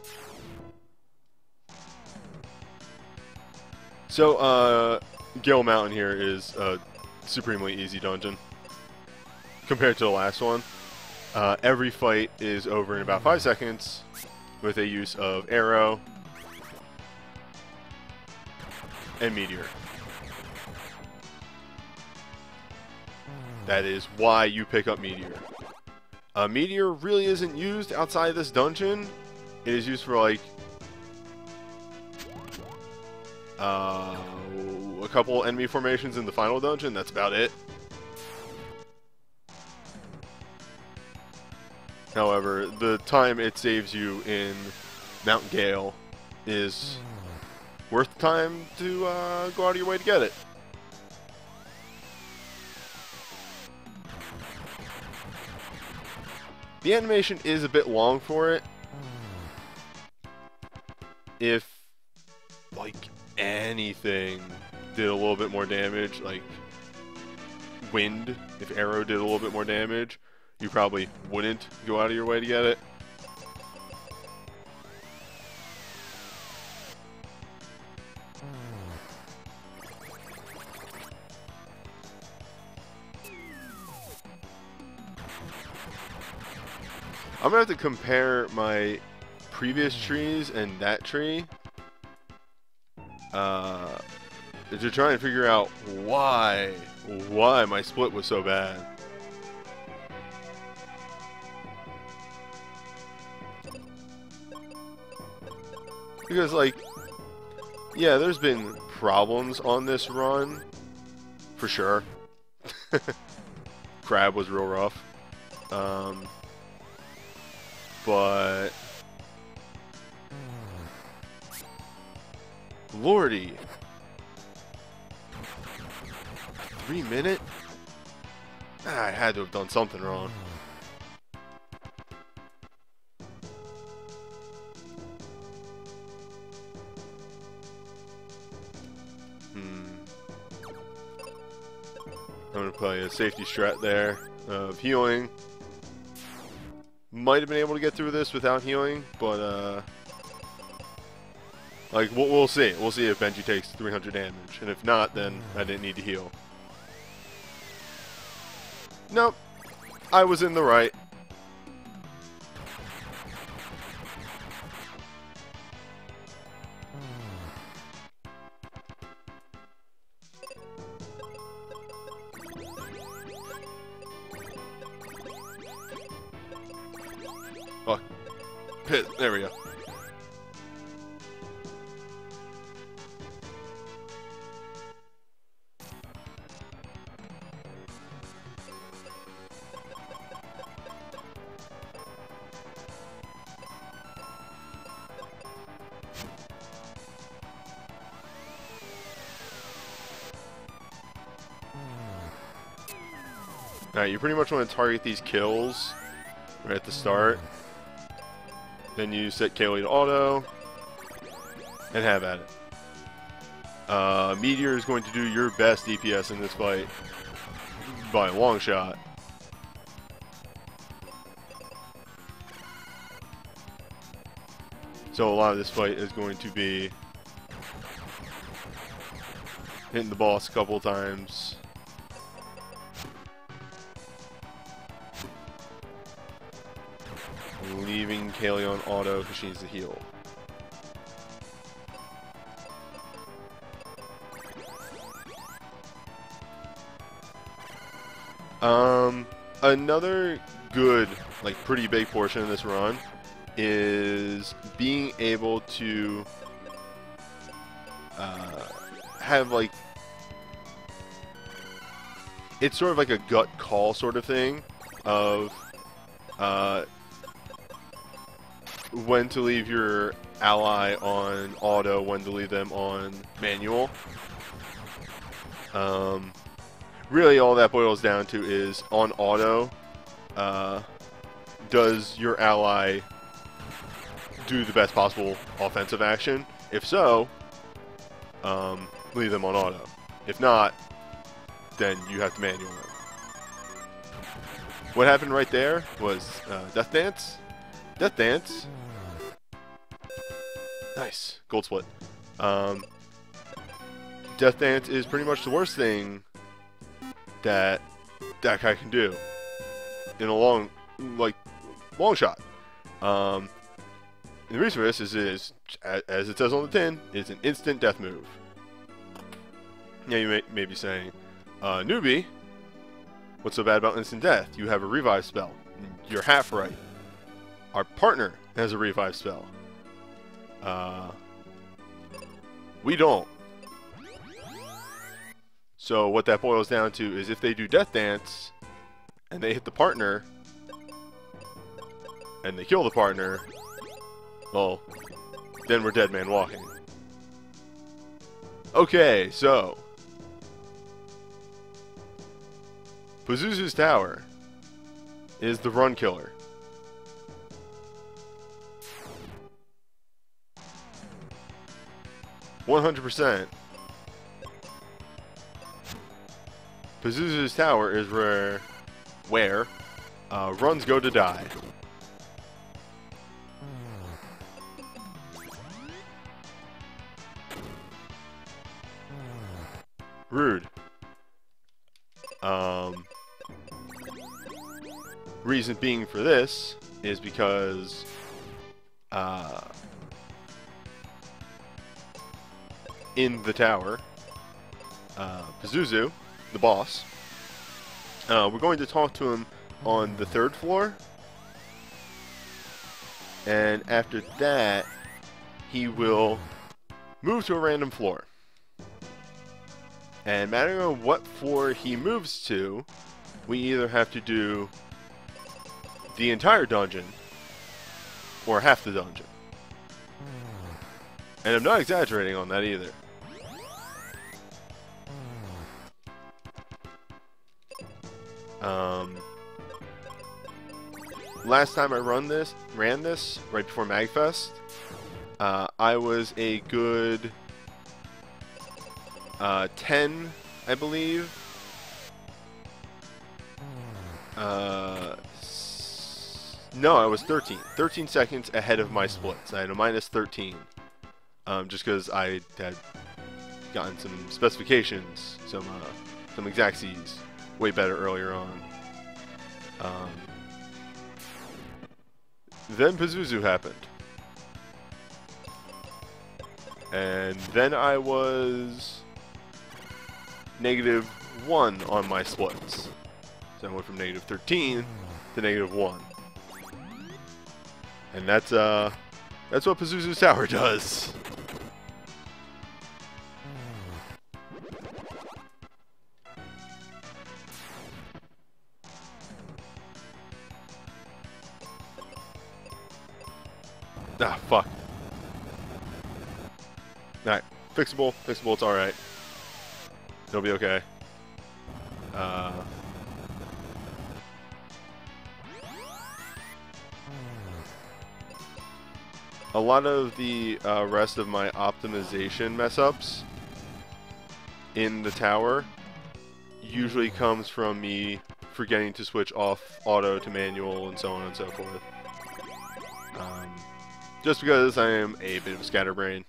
So, Gale Mountain here is a supremely easy dungeon compared to the last one. Every fight is over in about 5 seconds with a use of arrow and meteor. That is why you pick up meteor. Meteor really isn't used outside this dungeon. It is used for like a couple enemy formations in the final dungeon. That's about it. However, the time it saves you in Mount Gale is worth the time to go out of your way to get it. The animation is a bit long for it. If, like, anything did a little bit more damage, like wind, if arrow did a little bit more damage, you probably wouldn't go out of your way to get it. I'm gonna have to compare my previous trees and that tree to try and figure out why my split was so bad. Because, like, yeah, there's been problems on this run, for sure. Crab was real rough. But Lordy, 3-minute? Ah, I had to have done something wrong. I'm going to play a safety strat there of healing. Might have been able to get through this without healing, but like we'll see. We'll see if Benji takes 300 damage, and if not, then I didn't need to heal. Nope, I was in the right. Fuck. There we go. Alright, you pretty much want to target these kills right at the start. Then you set Kaylee to auto and have at it. Meteor is going to do your best DPS in this fight by a long shot. So a lot of this fight is going to be hitting the boss a couple of times. Leaving Kaylee on auto because she needs to heal. Another good, like pretty big portion of this run is being able to have like, it's sort of like a gut call sort of thing of when to leave your ally on auto, when to leave them on manual. Really all that boils down to is on auto, does your ally do the best possible offensive action? If so, leave them on auto. If not, then you have to manual them. What happened right there was Death Dance. Death Dance. Nice. Gold split. Death Dance is pretty much the worst thing that that guy can do in a long shot. And the reason for this is as it says on the tin, it's an instant death move. Now you may be saying, newbie, what's so bad about instant death? You have a revive spell. You're half right. Our partner has a revive spell. We don't. So what that boils down to is if they do Death Dance and they hit the partner and they kill the partner, well, then we're dead man walking. Okay, so Pazuzu's Tower is the run killer. %. Pazuzu's Tower is where runs go to die. Rude. Reason being for this is because in the tower, Pazuzu, the boss, we're going to talk to him on the 3rd floor, and after that he will move to a random floor, and mattering on what floor he moves to, we either have to do the entire dungeon or half the dungeon. And I'm not exaggerating on that either. Last time I ran this right before MagFest, I was a good 10, I believe. No, I was 13. 13 seconds ahead of my splits. I had a minus 13. Just because I had gotten some specifications, some exact C's way better earlier on. Then Pazuzu happened. And then I was -1 on my splits. So I went from -13 to -1. And that's what Pazuzu's Tower does. Ah, fuck. Alright, fixable, it's alright. It'll be okay. A lot of the rest of my optimization mess-ups in the tower usually comes from me forgetting to switch off auto to manual and so on and so forth. Just because I am a bit of a scatterbrain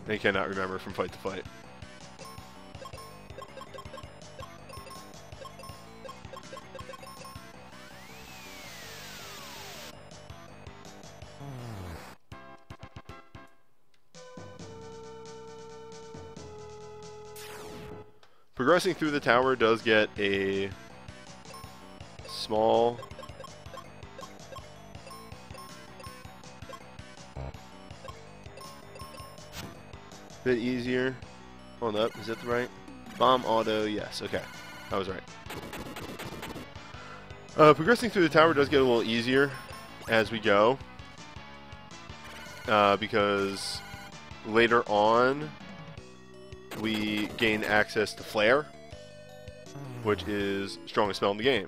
and cannot remember from fight to fight. Progressing through the tower does get a small bit easier. Hold up, is that the right? Bomb auto, yes, okay. I was right. Progressing through the tower does get a little easier as we go. Because later on, we gain access to Flare, which is the strongest spell in the game.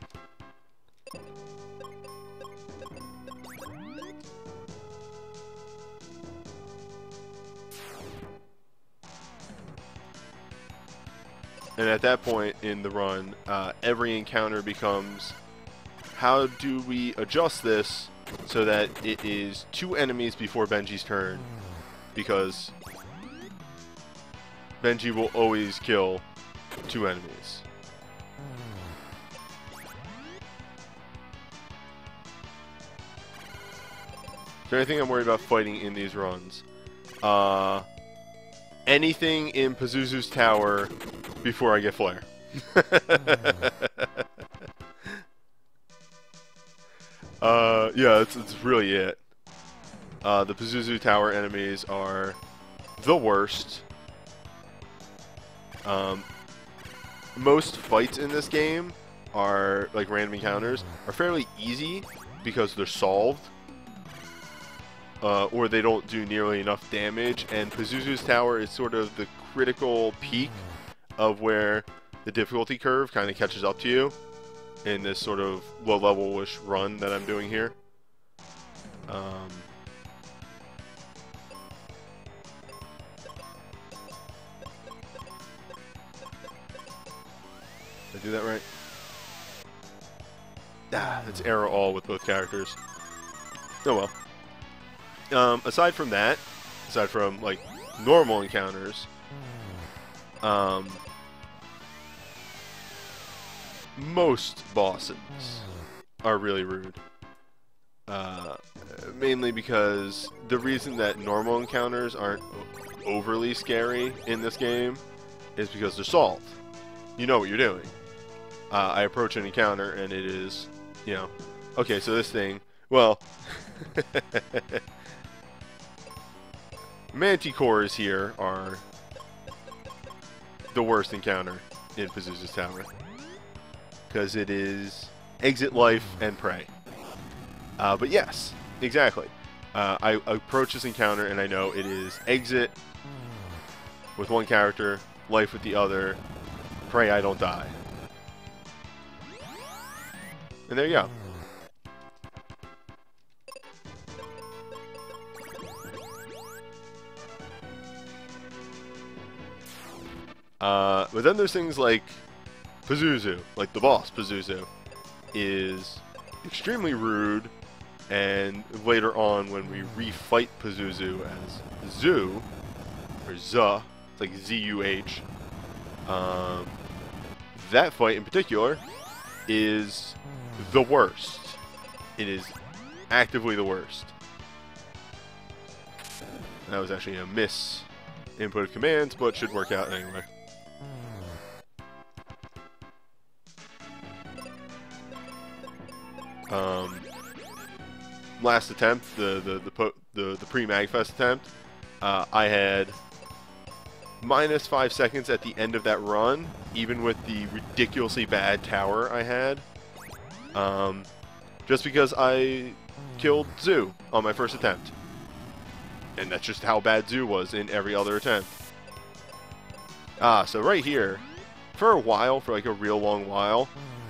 And at that point in the run, every encounter becomes, how do we adjust this so that it is 2 enemies before Benji's turn? Because Benji will always kill 2 enemies. Is there anything I'm worried about fighting in these runs? Anything in Pazuzu's Tower before I get Flare. Yeah, that's really it. The Pazuzu Tower enemies are the worst. Most fights in this game are, like random encounters, are fairly easy because they're solved. Or they don't do nearly enough damage, and Pazuzu's Tower is sort of the critical peak of where the difficulty curve kind of catches up to you in this sort of low-level-ish run that I'm doing here. Did I do that right? Ah, it's error all with both characters. Oh well. Aside from that, aside from like normal encounters, most bosses are really rude. Mainly because the reason that normal encounters aren't overly scary in this game is because they're solved. You know what you're doing. I approach an encounter and it is, you know, okay, so this thing, well, Manticores here are the worst encounter in Pazuzu's Tower. Because it is exit life and pray. But yes, exactly. I approach this encounter and I know it is exit with one character, life with the other, pray I don't die. And there you go. But then there's things like Pazuzu, like the boss Pazuzu, is extremely rude, and later on when we refight Pazuzu as Zu, or Zuh, it's like Z-U-H, that fight in particular is the worst. It is actively the worst. That was actually a miss input of commands, but should work out anyway. Last attempt, the pre-Magfest attempt, I had -5 seconds at the end of that run, even with the ridiculously bad tower I had, just because I killed Zu on my first attempt. And that's just how bad Zu was in every other attempt. So right here, for a while, for like a real long while,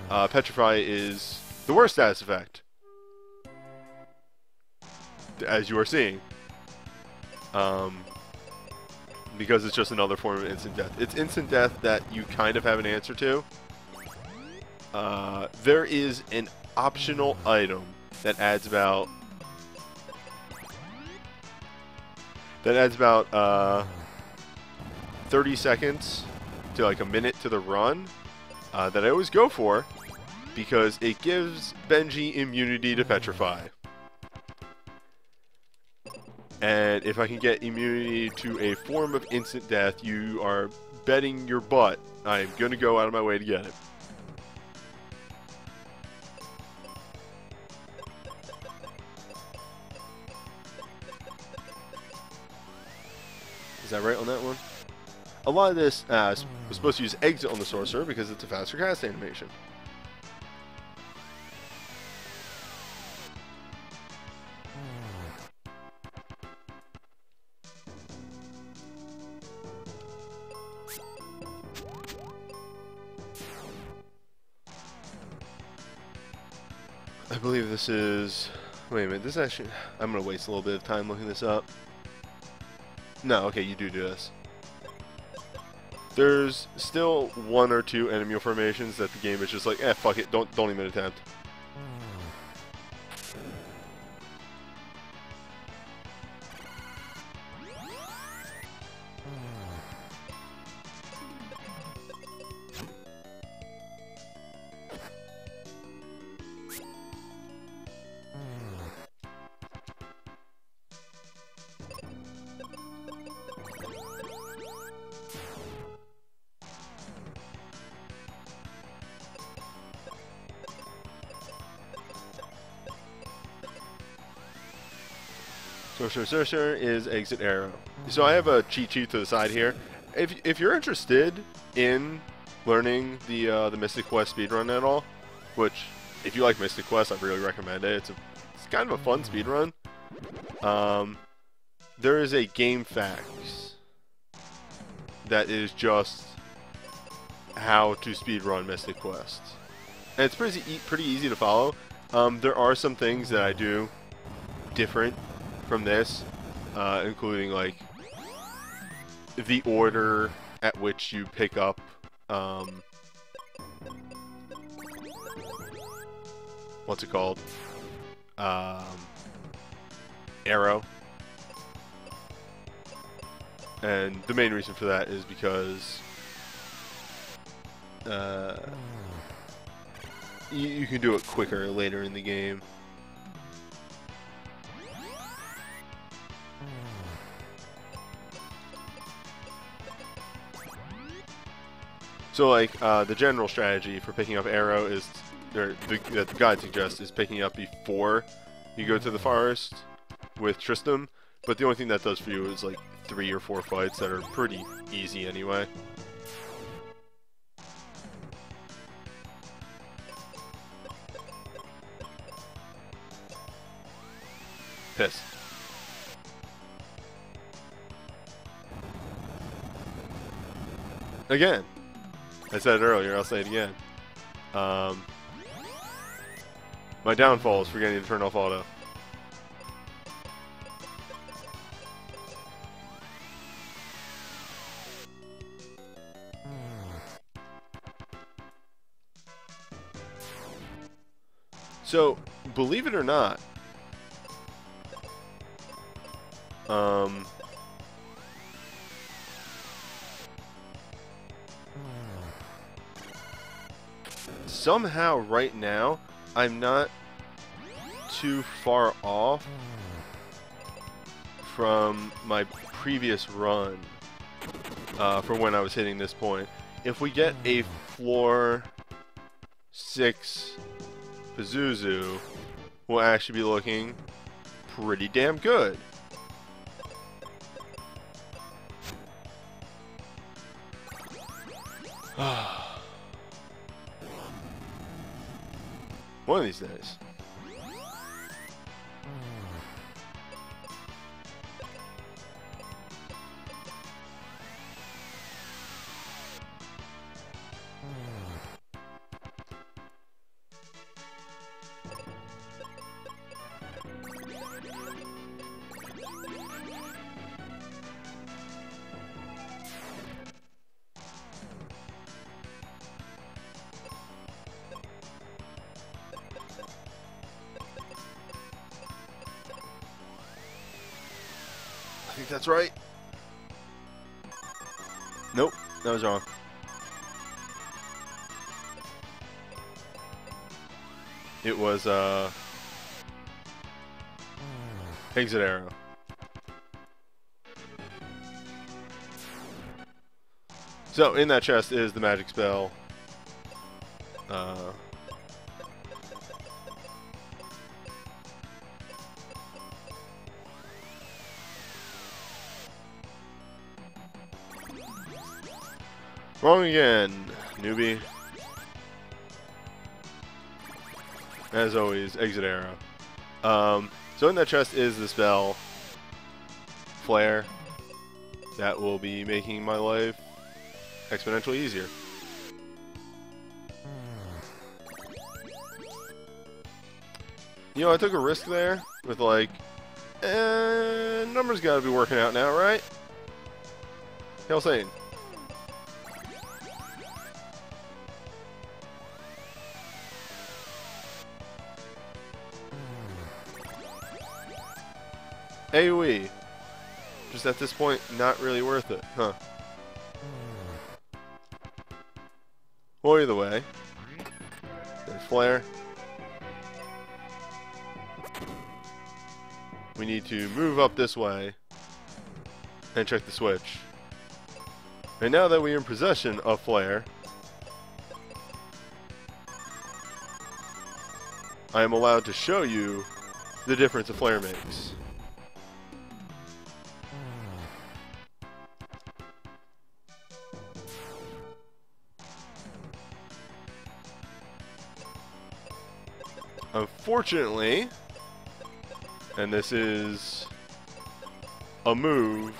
Petrify is the worst status effect, as you are seeing. Because it's just another form of instant death. It's instant death that you kind of have an answer to. There is an optional item that adds about 30 seconds to like a minute to the run that I always go for because it gives Benji immunity to Petrify. And if I can get immunity to a form of instant death, you are betting your butt I'm going to go out of my way to get it. Is that right on that one? A lot of this was supposed to use exit on the sorcerer because it's a faster cast animation. I believe this is... Wait a minute, this actually... I'm going to waste a little bit of time looking this up. No, okay, you do this. There's still 1 or 2 enemy formations that the game is just like, fuck it, don't even attempt. Sorcerer is exit arrow. So I have a cheat sheet to the side here. If you're interested in learning the Mystic Quest speedrun at all, which if you like Mystic Quest, I really recommend it. It's kind of a fun speedrun. There is a game facts that is just how to speedrun Mystic Quest, and it's pretty easy to follow. There are some things that I do different from this, including like the order at which you pick up what's it called? Arrow. And the main reason for that is because you can do it quicker later in the game. So like the general strategy for picking up arrow is, that the guide suggests, is picking up before you go to the forest with Tristram, but the only thing that does for you is like 3 or 4 fights that are pretty easy anyway. Pissed. Again. I said it earlier, I'll say it again. My downfall is forgetting to turn off auto. So, believe it or not, somehow right now, I'm not too far off from my previous run for when I was hitting this point. If we get a floor 6 Pazuzu, we'll actually be looking pretty damn good. One of these days. I think that's right. Nope, that was wrong. It was exit arrow. So in that chest is the magic spell. Wrong again, newbie. As always, exit arrow. So in that chest is the spell Flare. That will be making my life exponentially easier. You know, I took a risk there with like, numbers gotta be working out now, right? Hail Satan. AoE. Just at this point, not really worth it, huh? Well, either way. Then Flare. We need to move up this way and check the switch. And now that we are in possession of Flare, I am allowed to show you the difference a Flare makes. Unfortunately, and this is a move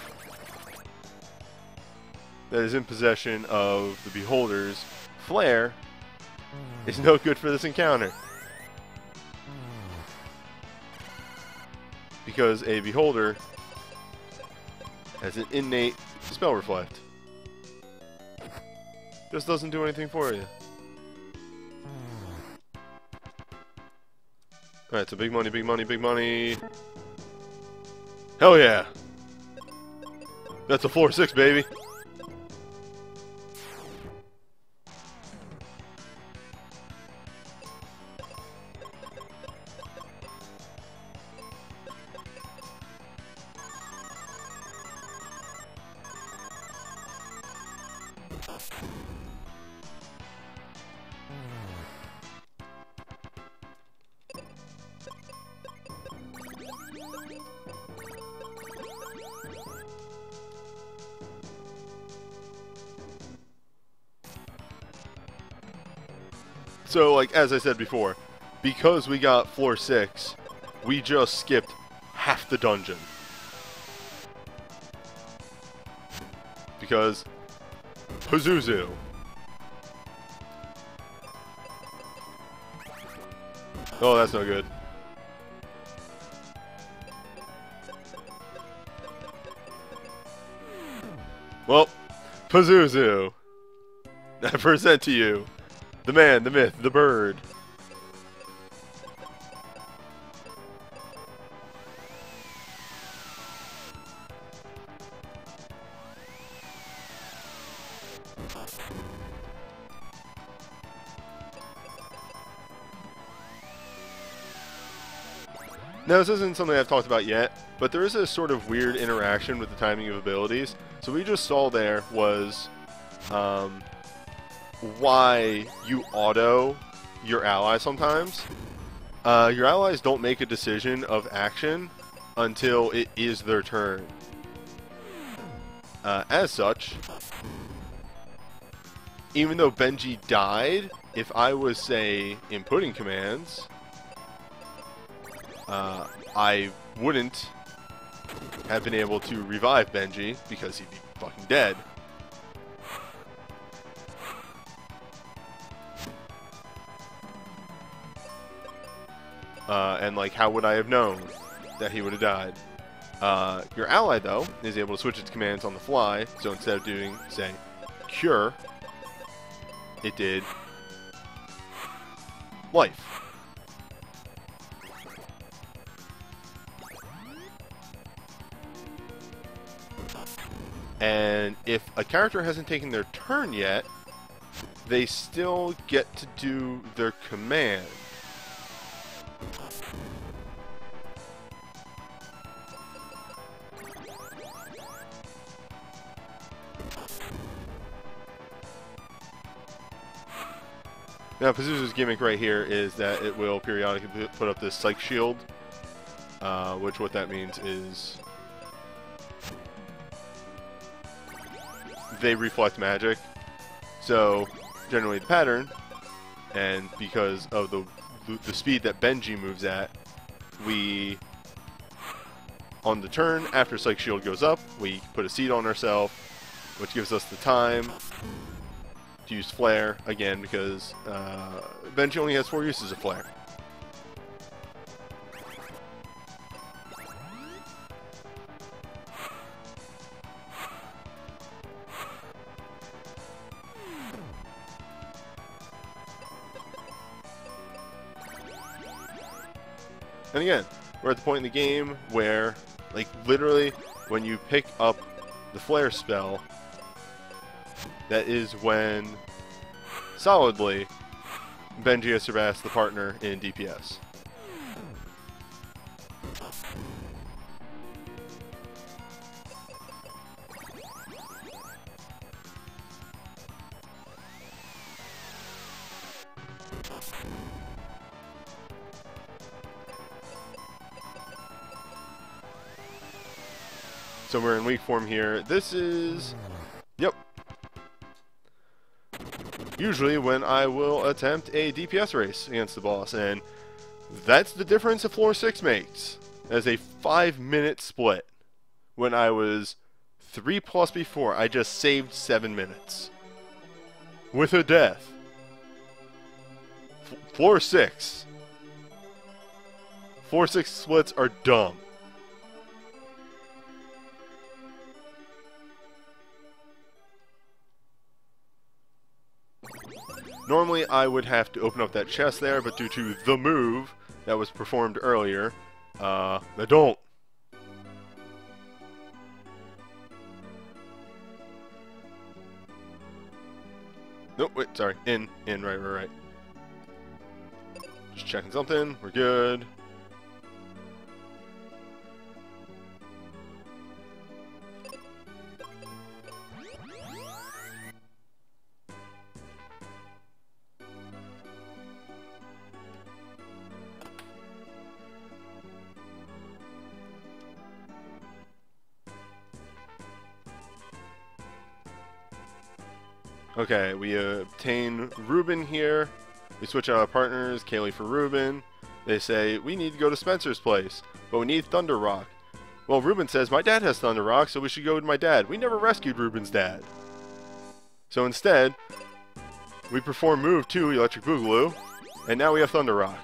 that is in possession of the Beholders, Flare is no good for this encounter. Because a Beholder has an innate Spell Reflect. This doesn't do anything for you. Alright, so big money, big money, big money. Hell yeah! That's a floor 6, baby! So, like, as I said before, because we got floor 6, we just skipped half the dungeon. Because Pazuzu. Oh, that's no good. Well, Pazuzu, I present to you the man, the myth, the bird. Now, this isn't something I've talked about yet, but there is a sort of weird interaction with the timing of abilities. So what we just saw there was why you auto your allies sometimes. Your allies don't make a decision of action until it is their turn. As such, even though Benji died, if I was, say, inputting commands, I wouldn't have been able to revive Benji because he'd be fucking dead. And like, how would I have known that he would have died? Your ally, though, is able to switch its commands on the fly. So instead of doing, say, cure, it did life. And if a character hasn't taken their turn yet, they still get to do their command. Now, Pazuzu's gimmick right here is that it will periodically put up this Psych Shield, which what that means is they reflect magic. So, generally the pattern, and because of the speed that Benji moves at, we, on the turn after Psych Shield goes up, we put a seed on ourselves, which gives us the time to use Flare again, because Benji only has 4 uses of Flare. And again, we're at the point in the game where, like, literally, when you pick up the Flare spell, that is when, solidly, Benji has surpassed the partner in DPS. So we're in weak form here. This is, yep, usually when I will attempt a DPS race against the boss, and that's the difference a floor 6 makes. As a 5-minute split. When I was 3+ before, I just saved 7 minutes. With a death. Floor 6. Floor 6 splits are dumb. Normally, I would have to open up that chest there, but due to the move that was performed earlier, I don't. Nope, wait, sorry. Right. Just checking something. We're good. Okay, we obtain Ruben here. We switch out our partners, Kaylee for Ruben. They say, we need to go to Spencer's place, but we need Thunder Rock. Well, Ruben says, my dad has Thunder Rock, so we should go to my dad. We never rescued Ruben's dad. So instead, we perform move 2, Electric Boogaloo, and now we have Thunder Rock.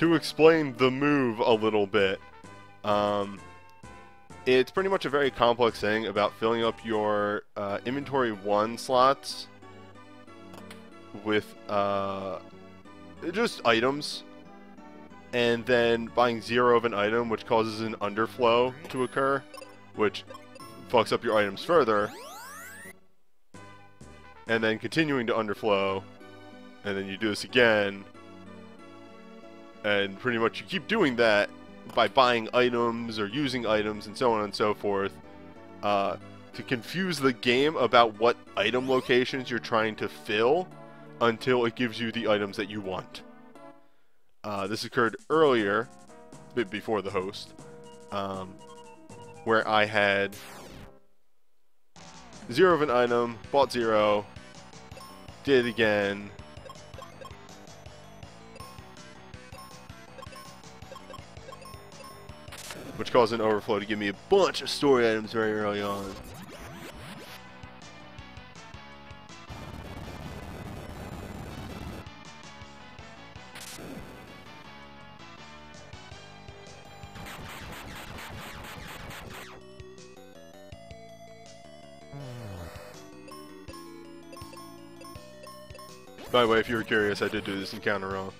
to explain the move a little bit, it's pretty much a very complex thing about filling up your inventory 1 slots with just items, and then buying 0 of an item, which causes an underflow to occur, which fucks up your items further, and then continuing to underflow, and then you do this again, and pretty much you keep doing that by buying items or using items and so on and so forth, to confuse the game about what item locations you're trying to fill until it gives you the items that you want. This occurred earlier, a bit before the host, where I had 0 of an item, bought 0, did it again, which caused an overflow to give me a bunch of story items very early on. By the way, if you were curious, I did do this encounter wrong.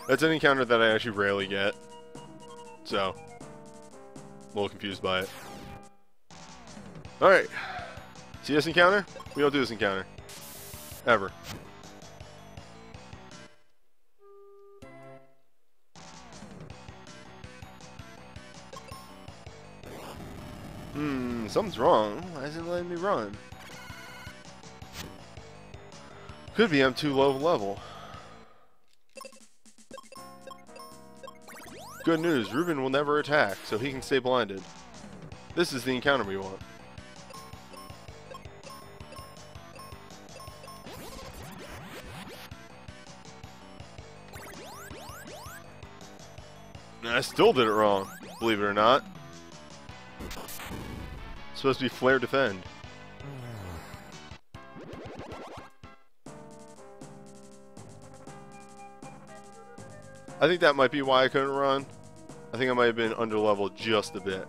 That's an encounter that I actually rarely get, so a little confused by it. Alright, see this encounter? We don't do this encounter. Ever. Something's wrong. Why isn't it letting me run? Could be I'm too low level. Good news, Ruben will never attack, so he can stay blinded. This is the encounter we want. I still did it wrong, believe it or not. It's supposed to be flare defend. I think that might be why I couldn't run. I think I might have been under level just a bit.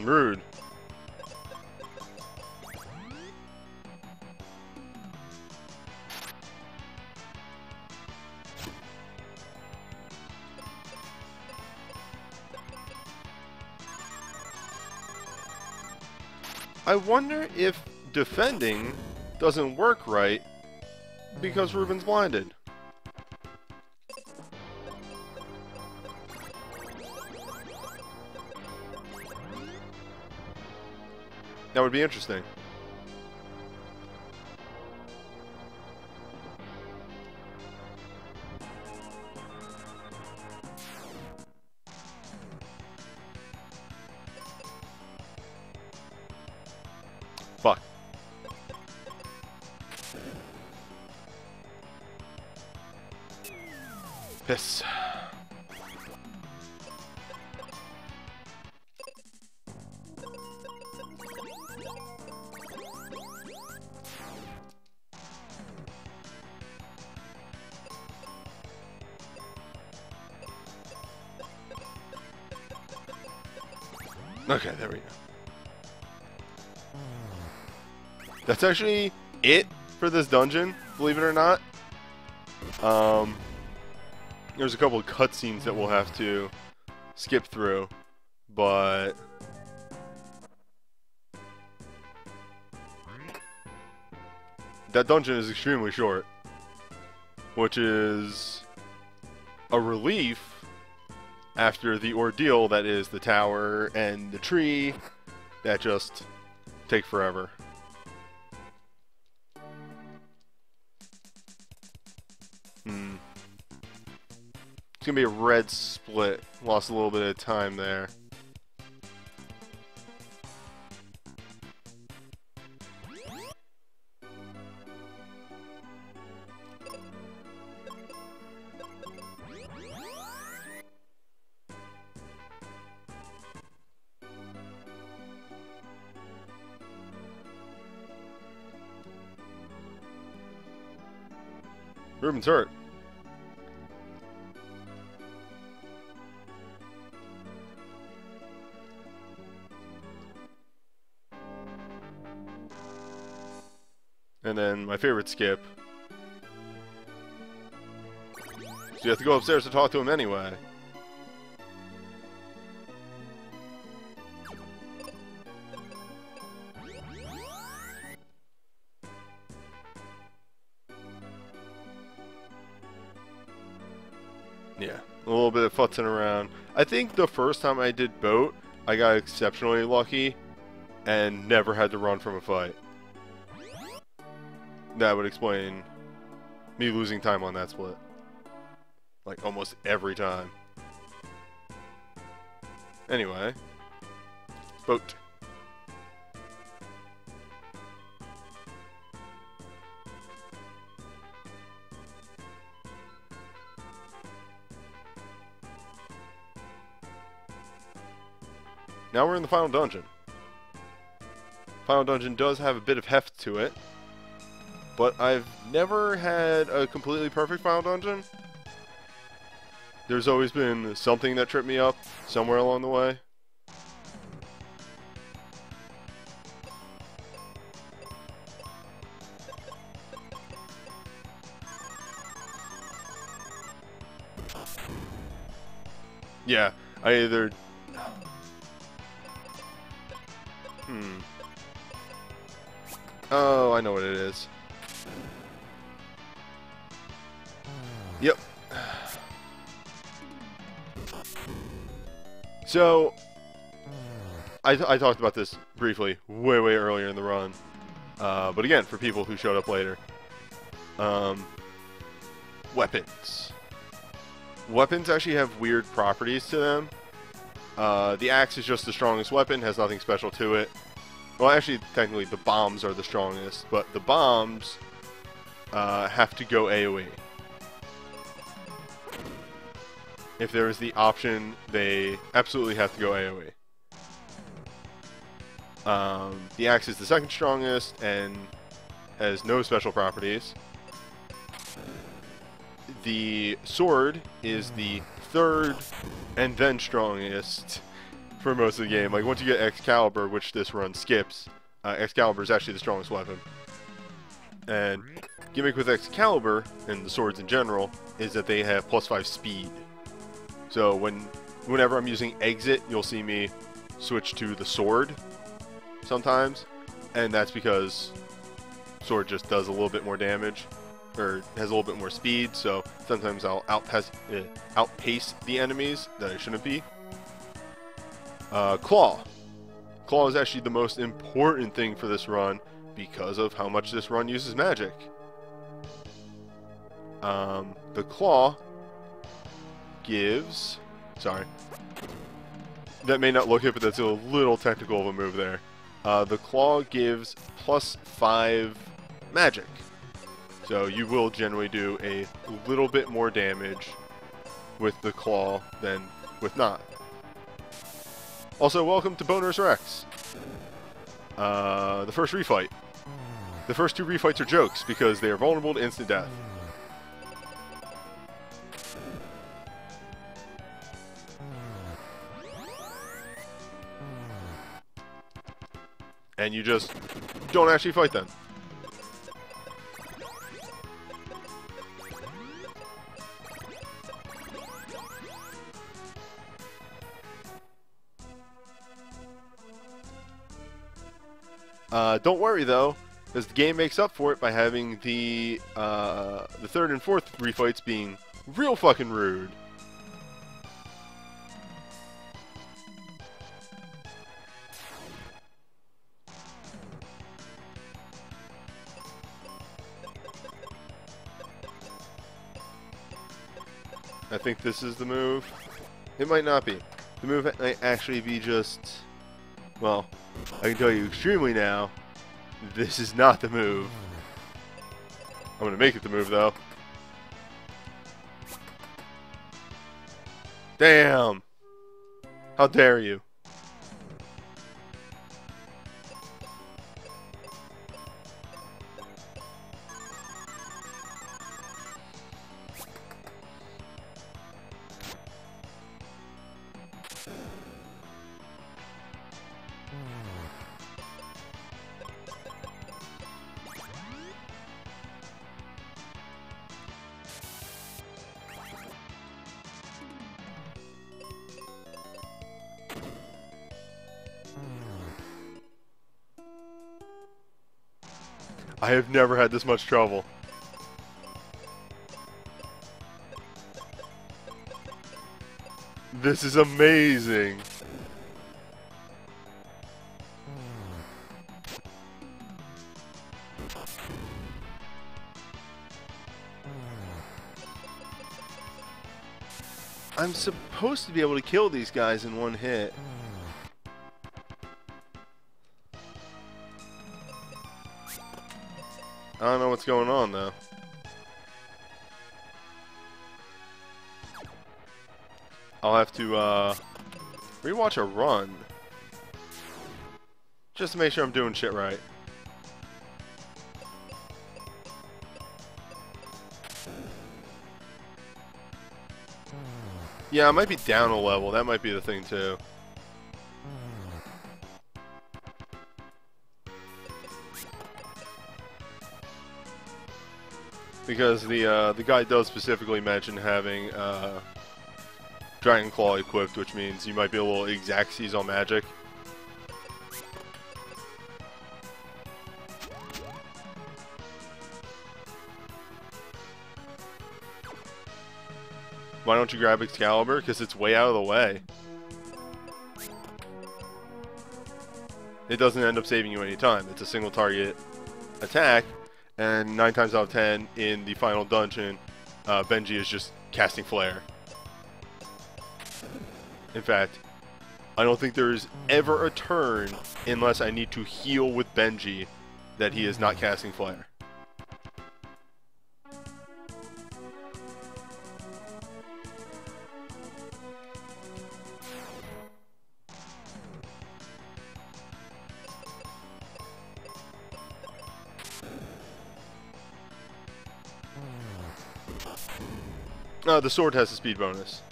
Rude. I wonder if defending doesn't work right because Ruben's blinded. That would be interesting. Fuck. Piss. Okay, there we go. That's actually it for this dungeon, believe it or not. There's a couple of cutscenes that we'll have to skip through, but that dungeon is extremely short, which is a relief after the ordeal that is the tower and the tree that just take forever. It's gonna be a red split. Lost a little bit of time there. Ruben's hurt. And then my favorite skip. So you have to go upstairs to talk to him anyway. Yeah, a little bit of futzing around. I think the first time I did boat, I got exceptionally lucky and never had to run from a fight. That would explain me losing time on that split. Like, almost every time. Anyway. Boat. Now we're in the final dungeon. Final dungeon does have a bit of heft to it. But I've never had a completely perfect final dungeon. There's always been something that tripped me up somewhere along the way. Yeah, I either... Oh, I know what it is. Yep. So, I talked about this briefly way earlier in the run. But again, for people who showed up later. Weapons. Weapons actually have weird properties to them. The axe is just the strongest weapon, has nothing special to it. Well, actually, technically, the bombs are the strongest, but the bombs have to go AoE. If there is the option, they absolutely have to go AoE. The axe is the second strongest and has no special properties. The sword is the third and then strongest for most of the game. Like, once you get Excalibur, which this run skips, Excalibur is actually the strongest weapon. And gimmick with Excalibur, and the swords in general, is that they have +5 speed. So whenever I'm using exit, you'll see me switch to the sword sometimes. And that's because sword just does a little bit more damage, or has a little bit more speed, so sometimes I'll outpace the enemies that I shouldn't be. Claw. Claw is actually the most important thing for this run because of how much this run uses magic. The claw gives... Sorry. That may not look it, but that's a little technical of a move there. The claw gives +5 magic. So you will generally do a little bit more damage with the claw than with not. Also, welcome to Boners Rex. The first refight. The first 2 refights are jokes because they are vulnerable to instant death. And you just don't actually fight them. Don't worry though, because the game makes up for it by having the 3rd and 4th refights being real fucking rude. I think this is the move. It might not be. The move might actually be just... Well, I can tell you extremely now, this is not the move. I'm going to make it the move, though. Damn! How dare you? I have never had this much trouble. This is amazing. I'm supposed to be able to kill these guys in one hit. I don't know what's going on, though. I'll have to, rewatch a run. Just to make sure I'm doing shit right. Yeah, I might be down a level. That might be the thing, too. Because the guy does specifically mention having Dragon Claw equipped, which means you might be a little Xaxes on magic. Why don't you grab Excalibur? Because it's way out of the way. It doesn't end up saving you any time. It's a single target attack. And 9 times out of 10 in the final dungeon, Benji is just casting Flare. In fact, I don't think there is ever a turn, unless I need to heal with Benji, that he is not casting Flare. The sword has a speed bonus.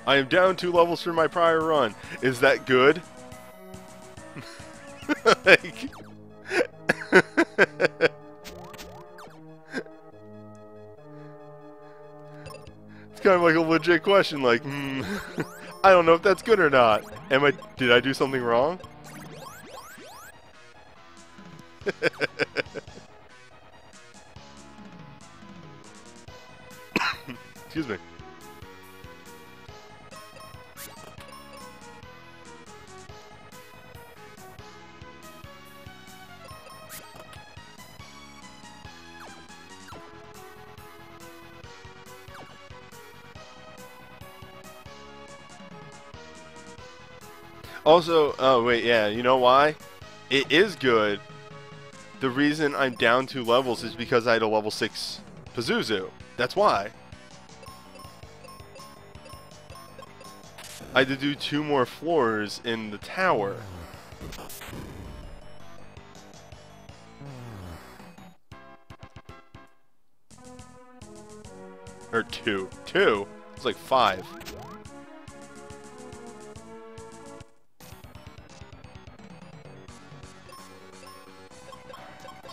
I am down 2 levels from my prior run. Is that good? Like... It's kind of like a legit question, like, I don't know if that's good or not. Did I do something wrong? Excuse me. Also, oh wait, yeah, you know why? It is good. The reason I'm down 2 levels is because I had a level 6 Pazuzu. That's why. I had to do 2 more floors in the tower. Or 2. 2? It's like 5.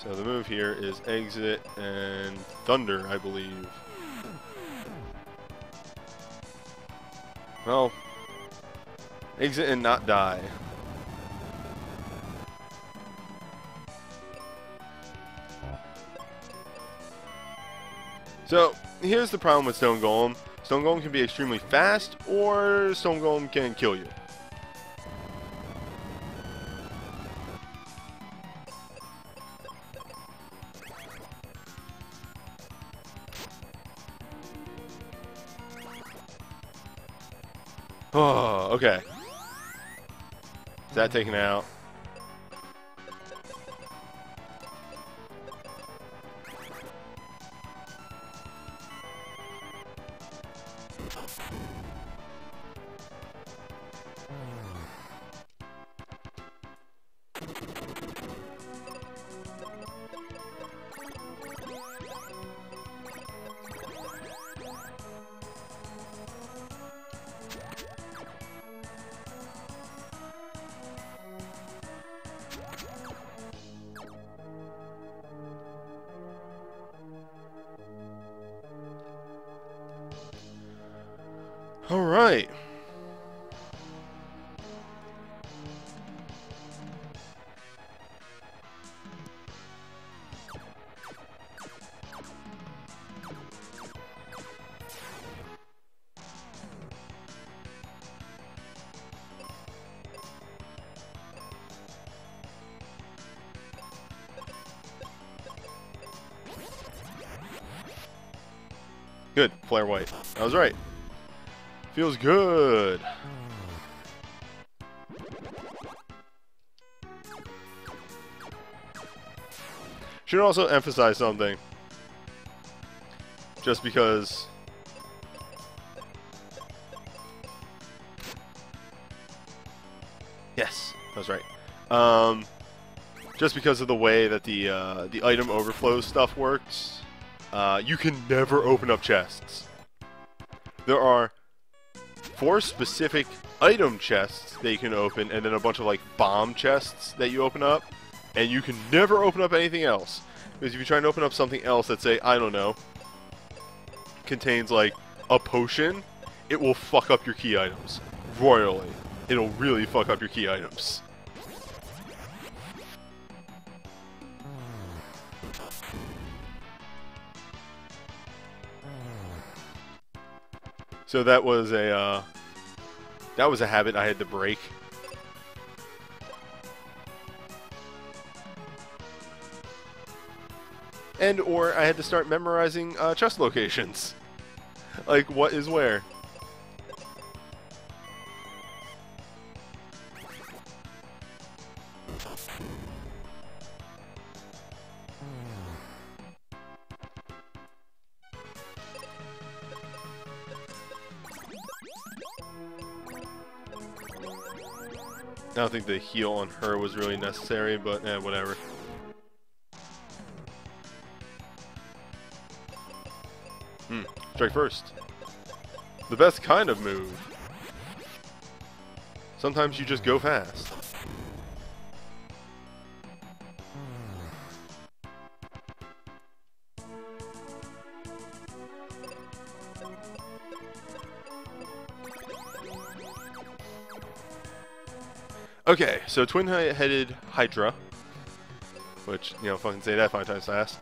So the move here is exit and thunder, I believe. Well, exit and not die. So, here's the problem with Stone Golem. Stone Golem can be extremely fast, or Stone Golem can kill you. Oh, okay. Is that taken out? All right. Good. Flare white. I was right. Feels good. Should also emphasize something. Just because... Yes, I was right. Just because of the way that the item overflow stuff works, you can never open up chests. There are 4 specific item chests that you can open, and then a bunch of like bomb chests that you open up, and you can never open up anything else. Because if you try and open up something else that, say, I don't know, contains like a potion, it will fuck up your key items royally. It'll really fuck up your key items. So that was a habit I had to break. And or I had to start memorizing chest locations. Like what is where. I don't think the heal on her was really necessary, but whatever. Strike first. The best kind of move. Sometimes you just go fast. Okay, so twin-headed Hydra, which, you know, fucking say that 5 times fast,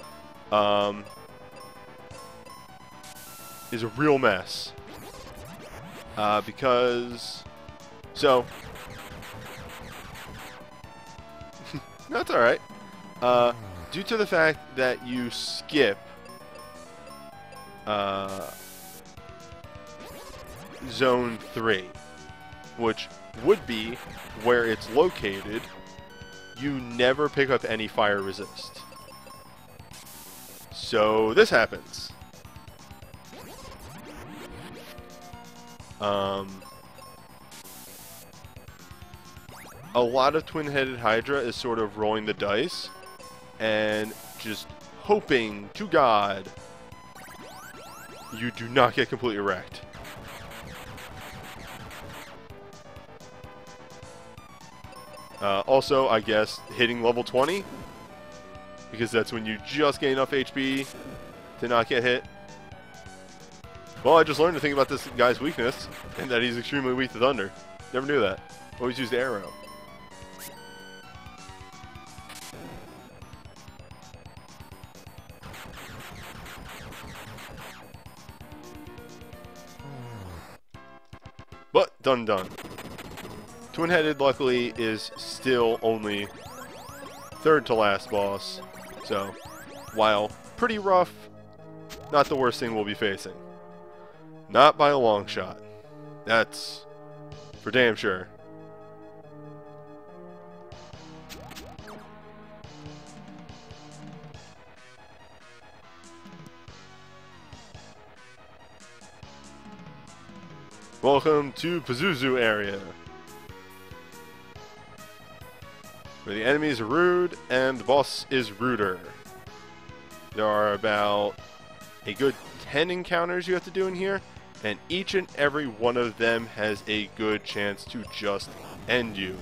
is a real mess. Because, so, that's alright. Due to the fact that you skip Zone 3, which would be where it's located, you never pick up any fire resist. So this happens. A lot of twin-headed Hydra is sort of rolling the dice and just hoping to God you do not get completely wrecked. Also, I guess, hitting level 20, because that's when you just gain enough HP to not get hit. Well, I just learned to think about this guy's weakness, and that he's extremely weak to thunder. Never knew that. Always used arrow. But, done. Twin-headed, luckily, is still only 3rd to last boss, so while pretty rough, not the worst thing we'll be facing. Not by a long shot. That's For damn sure. Welcome to Pazuzu area, where the enemies are rude and the boss is ruder. There are about a good 10 encounters you have to do in here, and each and every one of them has a good chance to just end you.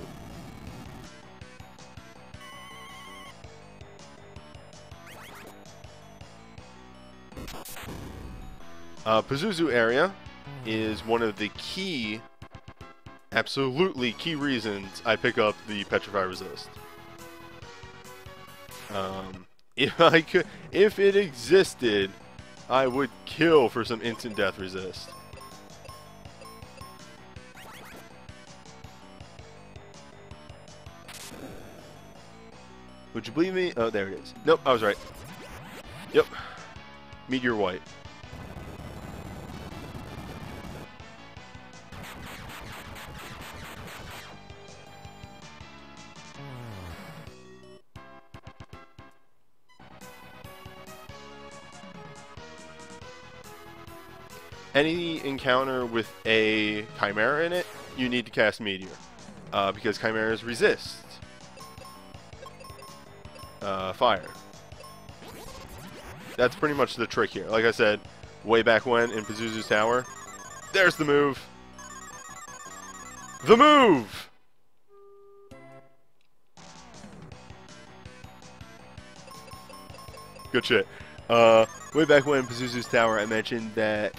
Pazuzu area is one of the key, absolutely key reasons I pick up the Petrify Resist. If it existed, I would kill for some instant death resist. Would you believe me? Oh, there it is. Nope, I was right. Yep. Meteor White. Any encounter with a Chimera in it, you need to cast Meteor. Because Chimeras resist fire. That's pretty much the trick here. Like I said, way back when in Pazuzu's Tower, there's the move. The move! Good shit. Way back when in Pazuzu's Tower, I mentioned that...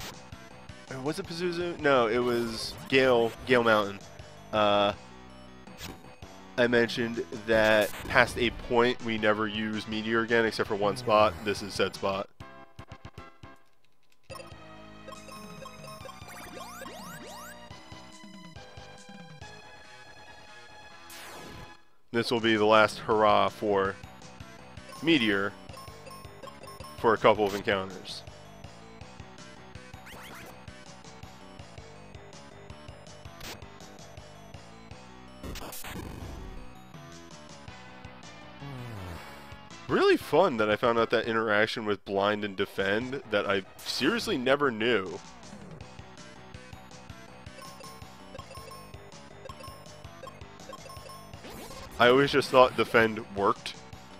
Was it Pazuzu? No, it was Gale Mountain. I mentioned that past a point, we never use Meteor again, except for one spot. This is said spot. This will be the last hurrah for Meteor for a couple of encounters. Really fun that I found out that interaction with Blind and Defend that I seriously never knew. I always just thought Defend worked,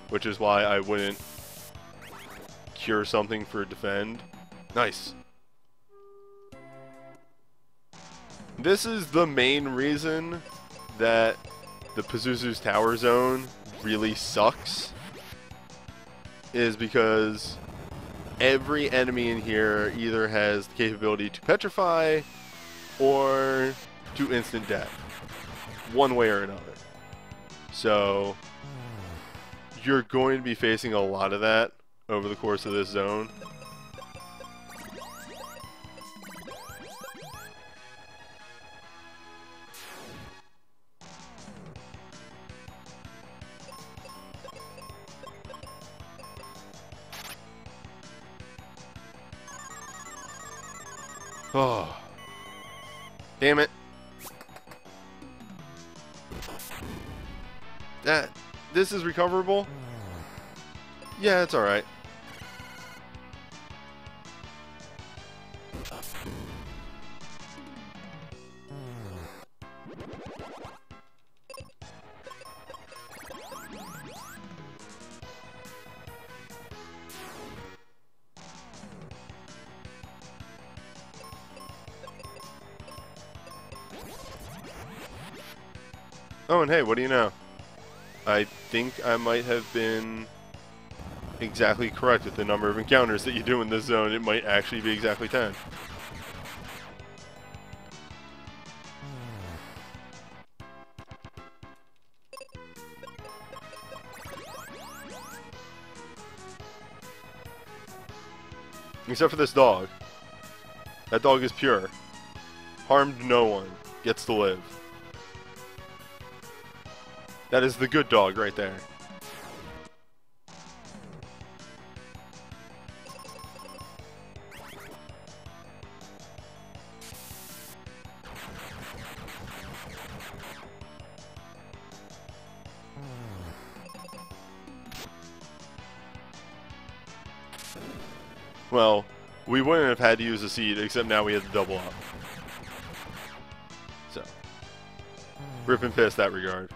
which is why I wouldn't cure something for Defend. Nice. This is the main reason that the Pazuzu's Tower Zone really sucks. Is because every enemy in here either has the capability to petrify or to instant death, one way or another. So you're going to be facing a lot of that over the course of this zone. Oh, damn it. This is recoverable? Yeah, it's alright. Oh, and hey, what do you know? I think I might have been exactly correct with the number of encounters that you do in this zone. It might actually be exactly 10. Except for this dog. That dog is pure. Harmed no one. Gets to live. That is the good dog right there. Well, we wouldn't have had to use a seed, except now we had to double up. So, rip and piss that regard.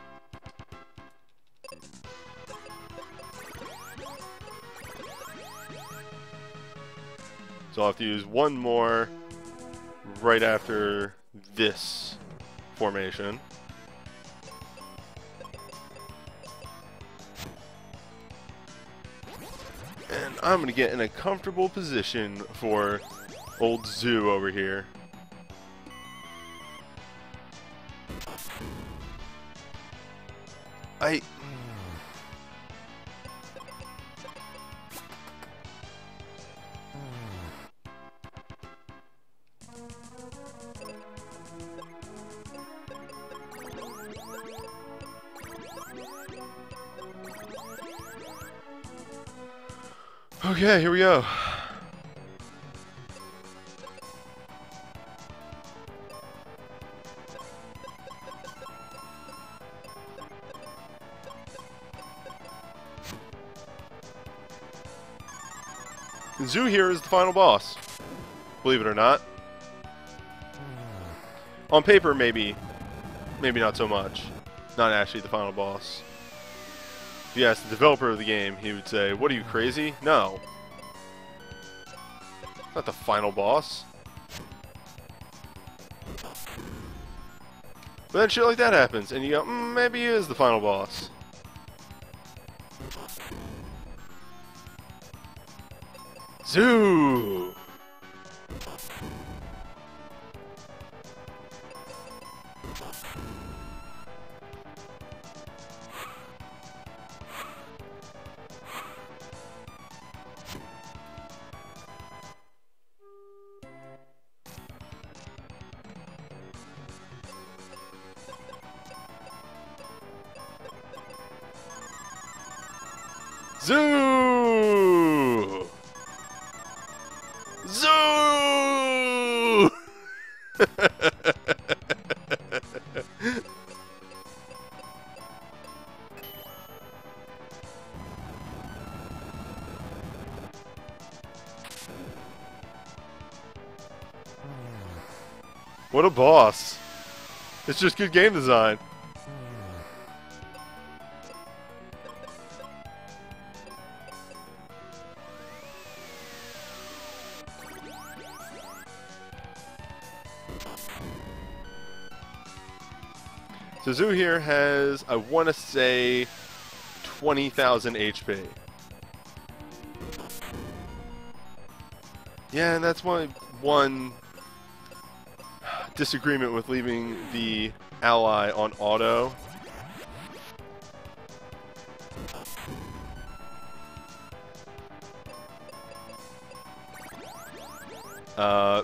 So I'll have to use one more right after this formation. And I'm going to get in a comfortable position for old Zoo over here. Okay, here we go. Zoo here is the final boss. Believe it or not. On paper, maybe not so much. Not actually the final boss. If you ask the developer of the game, he would say, "What are you, crazy? No. Not the final boss." But then shit like that happens, and you go, maybe he is the final boss. Zoo! Zoo! Zoo! What a boss. It's just good game design. So Zoo here has, I want to say, 20,000 HP. Yeah, and that's one disagreement with leaving the ally on auto.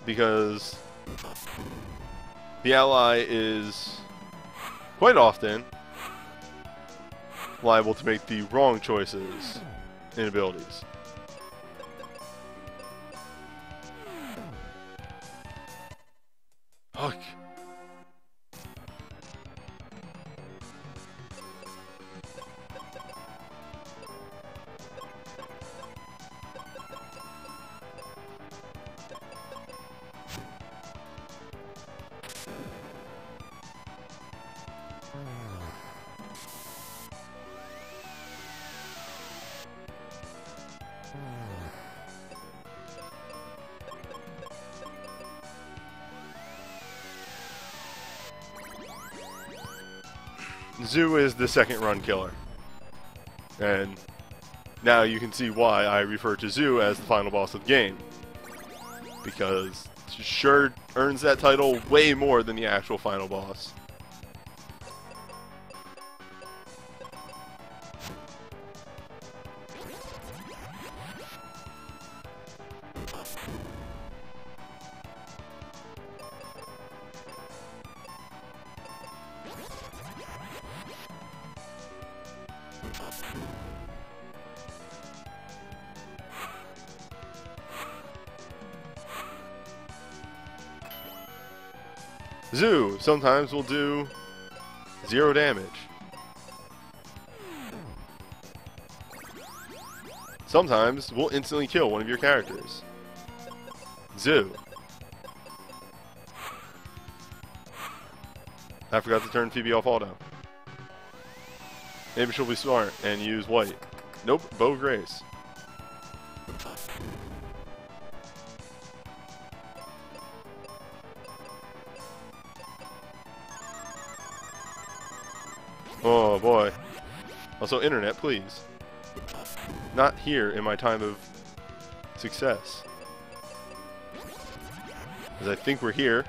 Because the ally is quite often liable to make the wrong choices in abilities. Fuck. Zoo is the second run killer. And now you can see why I refer to Zoo as the final boss of the game. Because it sure earns that title way more than the actual final boss. Zoo sometimes will do 0 damage. Sometimes will instantly kill one of your characters. Zoo. I forgot to turn Phoebe off auto. Maybe she'll be smart and use white. Nope, Bo Grace. Oh boy. Also, internet, please. Not here in my time of success. Because I think we're here.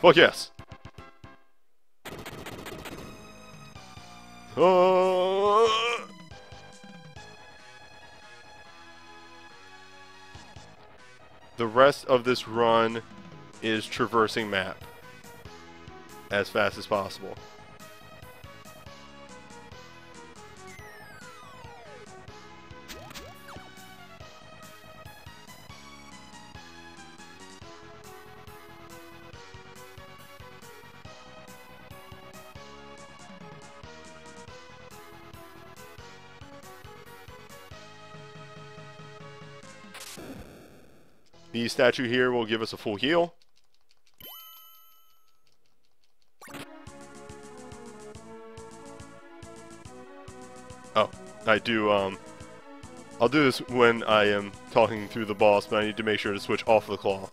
Fuck yes! Oh! The rest of this run is traversing map as fast as possible. The statue here will give us a full heal. Oh, I do, I'll do this when I am talking through the boss, but I need to make sure to switch off the claw.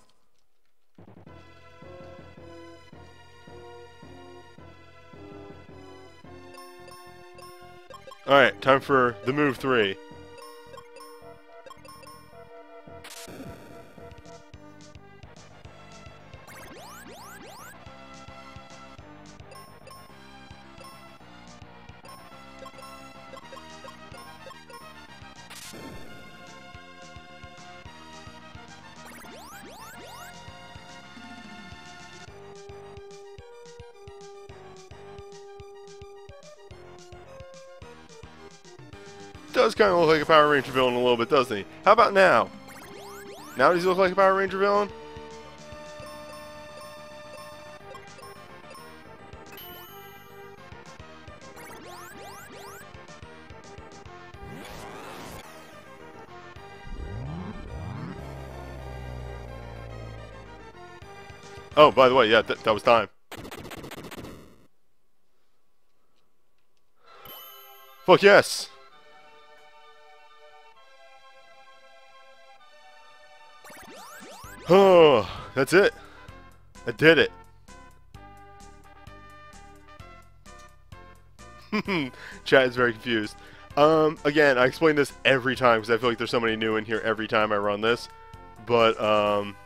Alright, time for the move 3. Does kind of look like a Power Ranger villain a little bit, doesn't he? How about now? Now does he look like a Power Ranger villain? Oh, by the way, yeah, that was time. Fuck yes! Oh, that's it. I did it. Chat is very confused. Again, I explain this every time because I feel like there's somebody new in here every time I run this. But,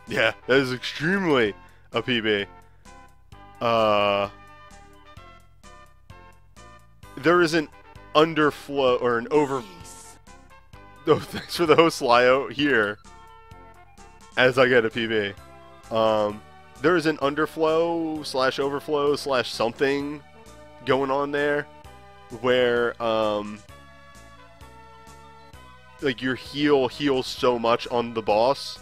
yeah, that is extremely a PB. There is an underflow, or an over... Oh, thanks for the host, Lyo, here. As I get a PB. There is an underflow, slash overflow, slash something going on there. Where, like, your heal heals so much on the boss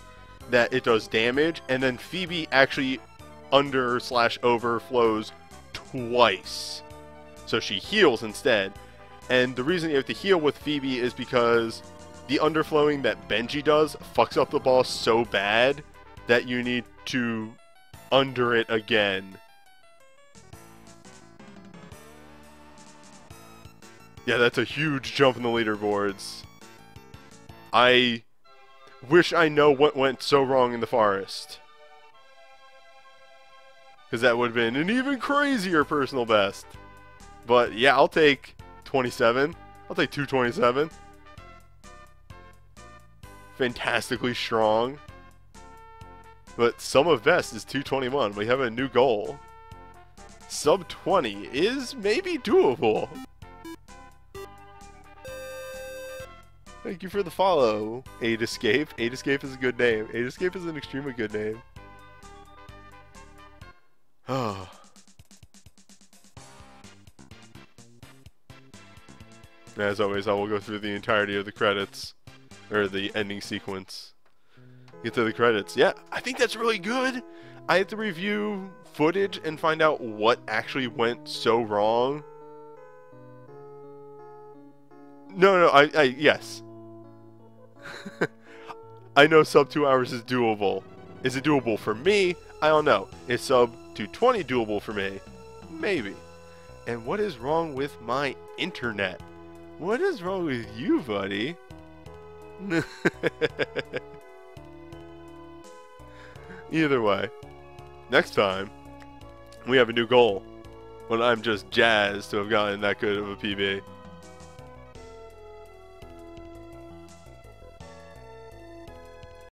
that it does damage, and then Phoebe actually under slash overflows twice. So she heals instead. And the reason you have to heal with Phoebe is because the underflowing that Benji does fucks up the boss so bad that you need to under it again. Yeah, that's a huge jump in the leaderboards. I wish I know what went so wrong in the forest. Because that would have been an even crazier personal best. But yeah, I'll take 27. I'll take 227. Fantastically strong. But sum of best is 221. We have a new goal. Sub 20 is maybe doable. Thank you for the follow, 8Escape. 8Escape is a good name. 8Escape is an extremely good name. Oh. As always, I will go through the entirety of the credits. Or the ending sequence. Get to the credits. Yeah, I think that's really good. I have to review footage and find out what actually went so wrong. No, yes. I know sub 2 hours is doable. Is it doable for me? I don't know. Is sub 220 doable for me? Maybe. And what is wrong with my internet? What is wrong with you, buddy? Either way, next time, we have a new goal. When I'm just jazzed to have gotten that good of a PB.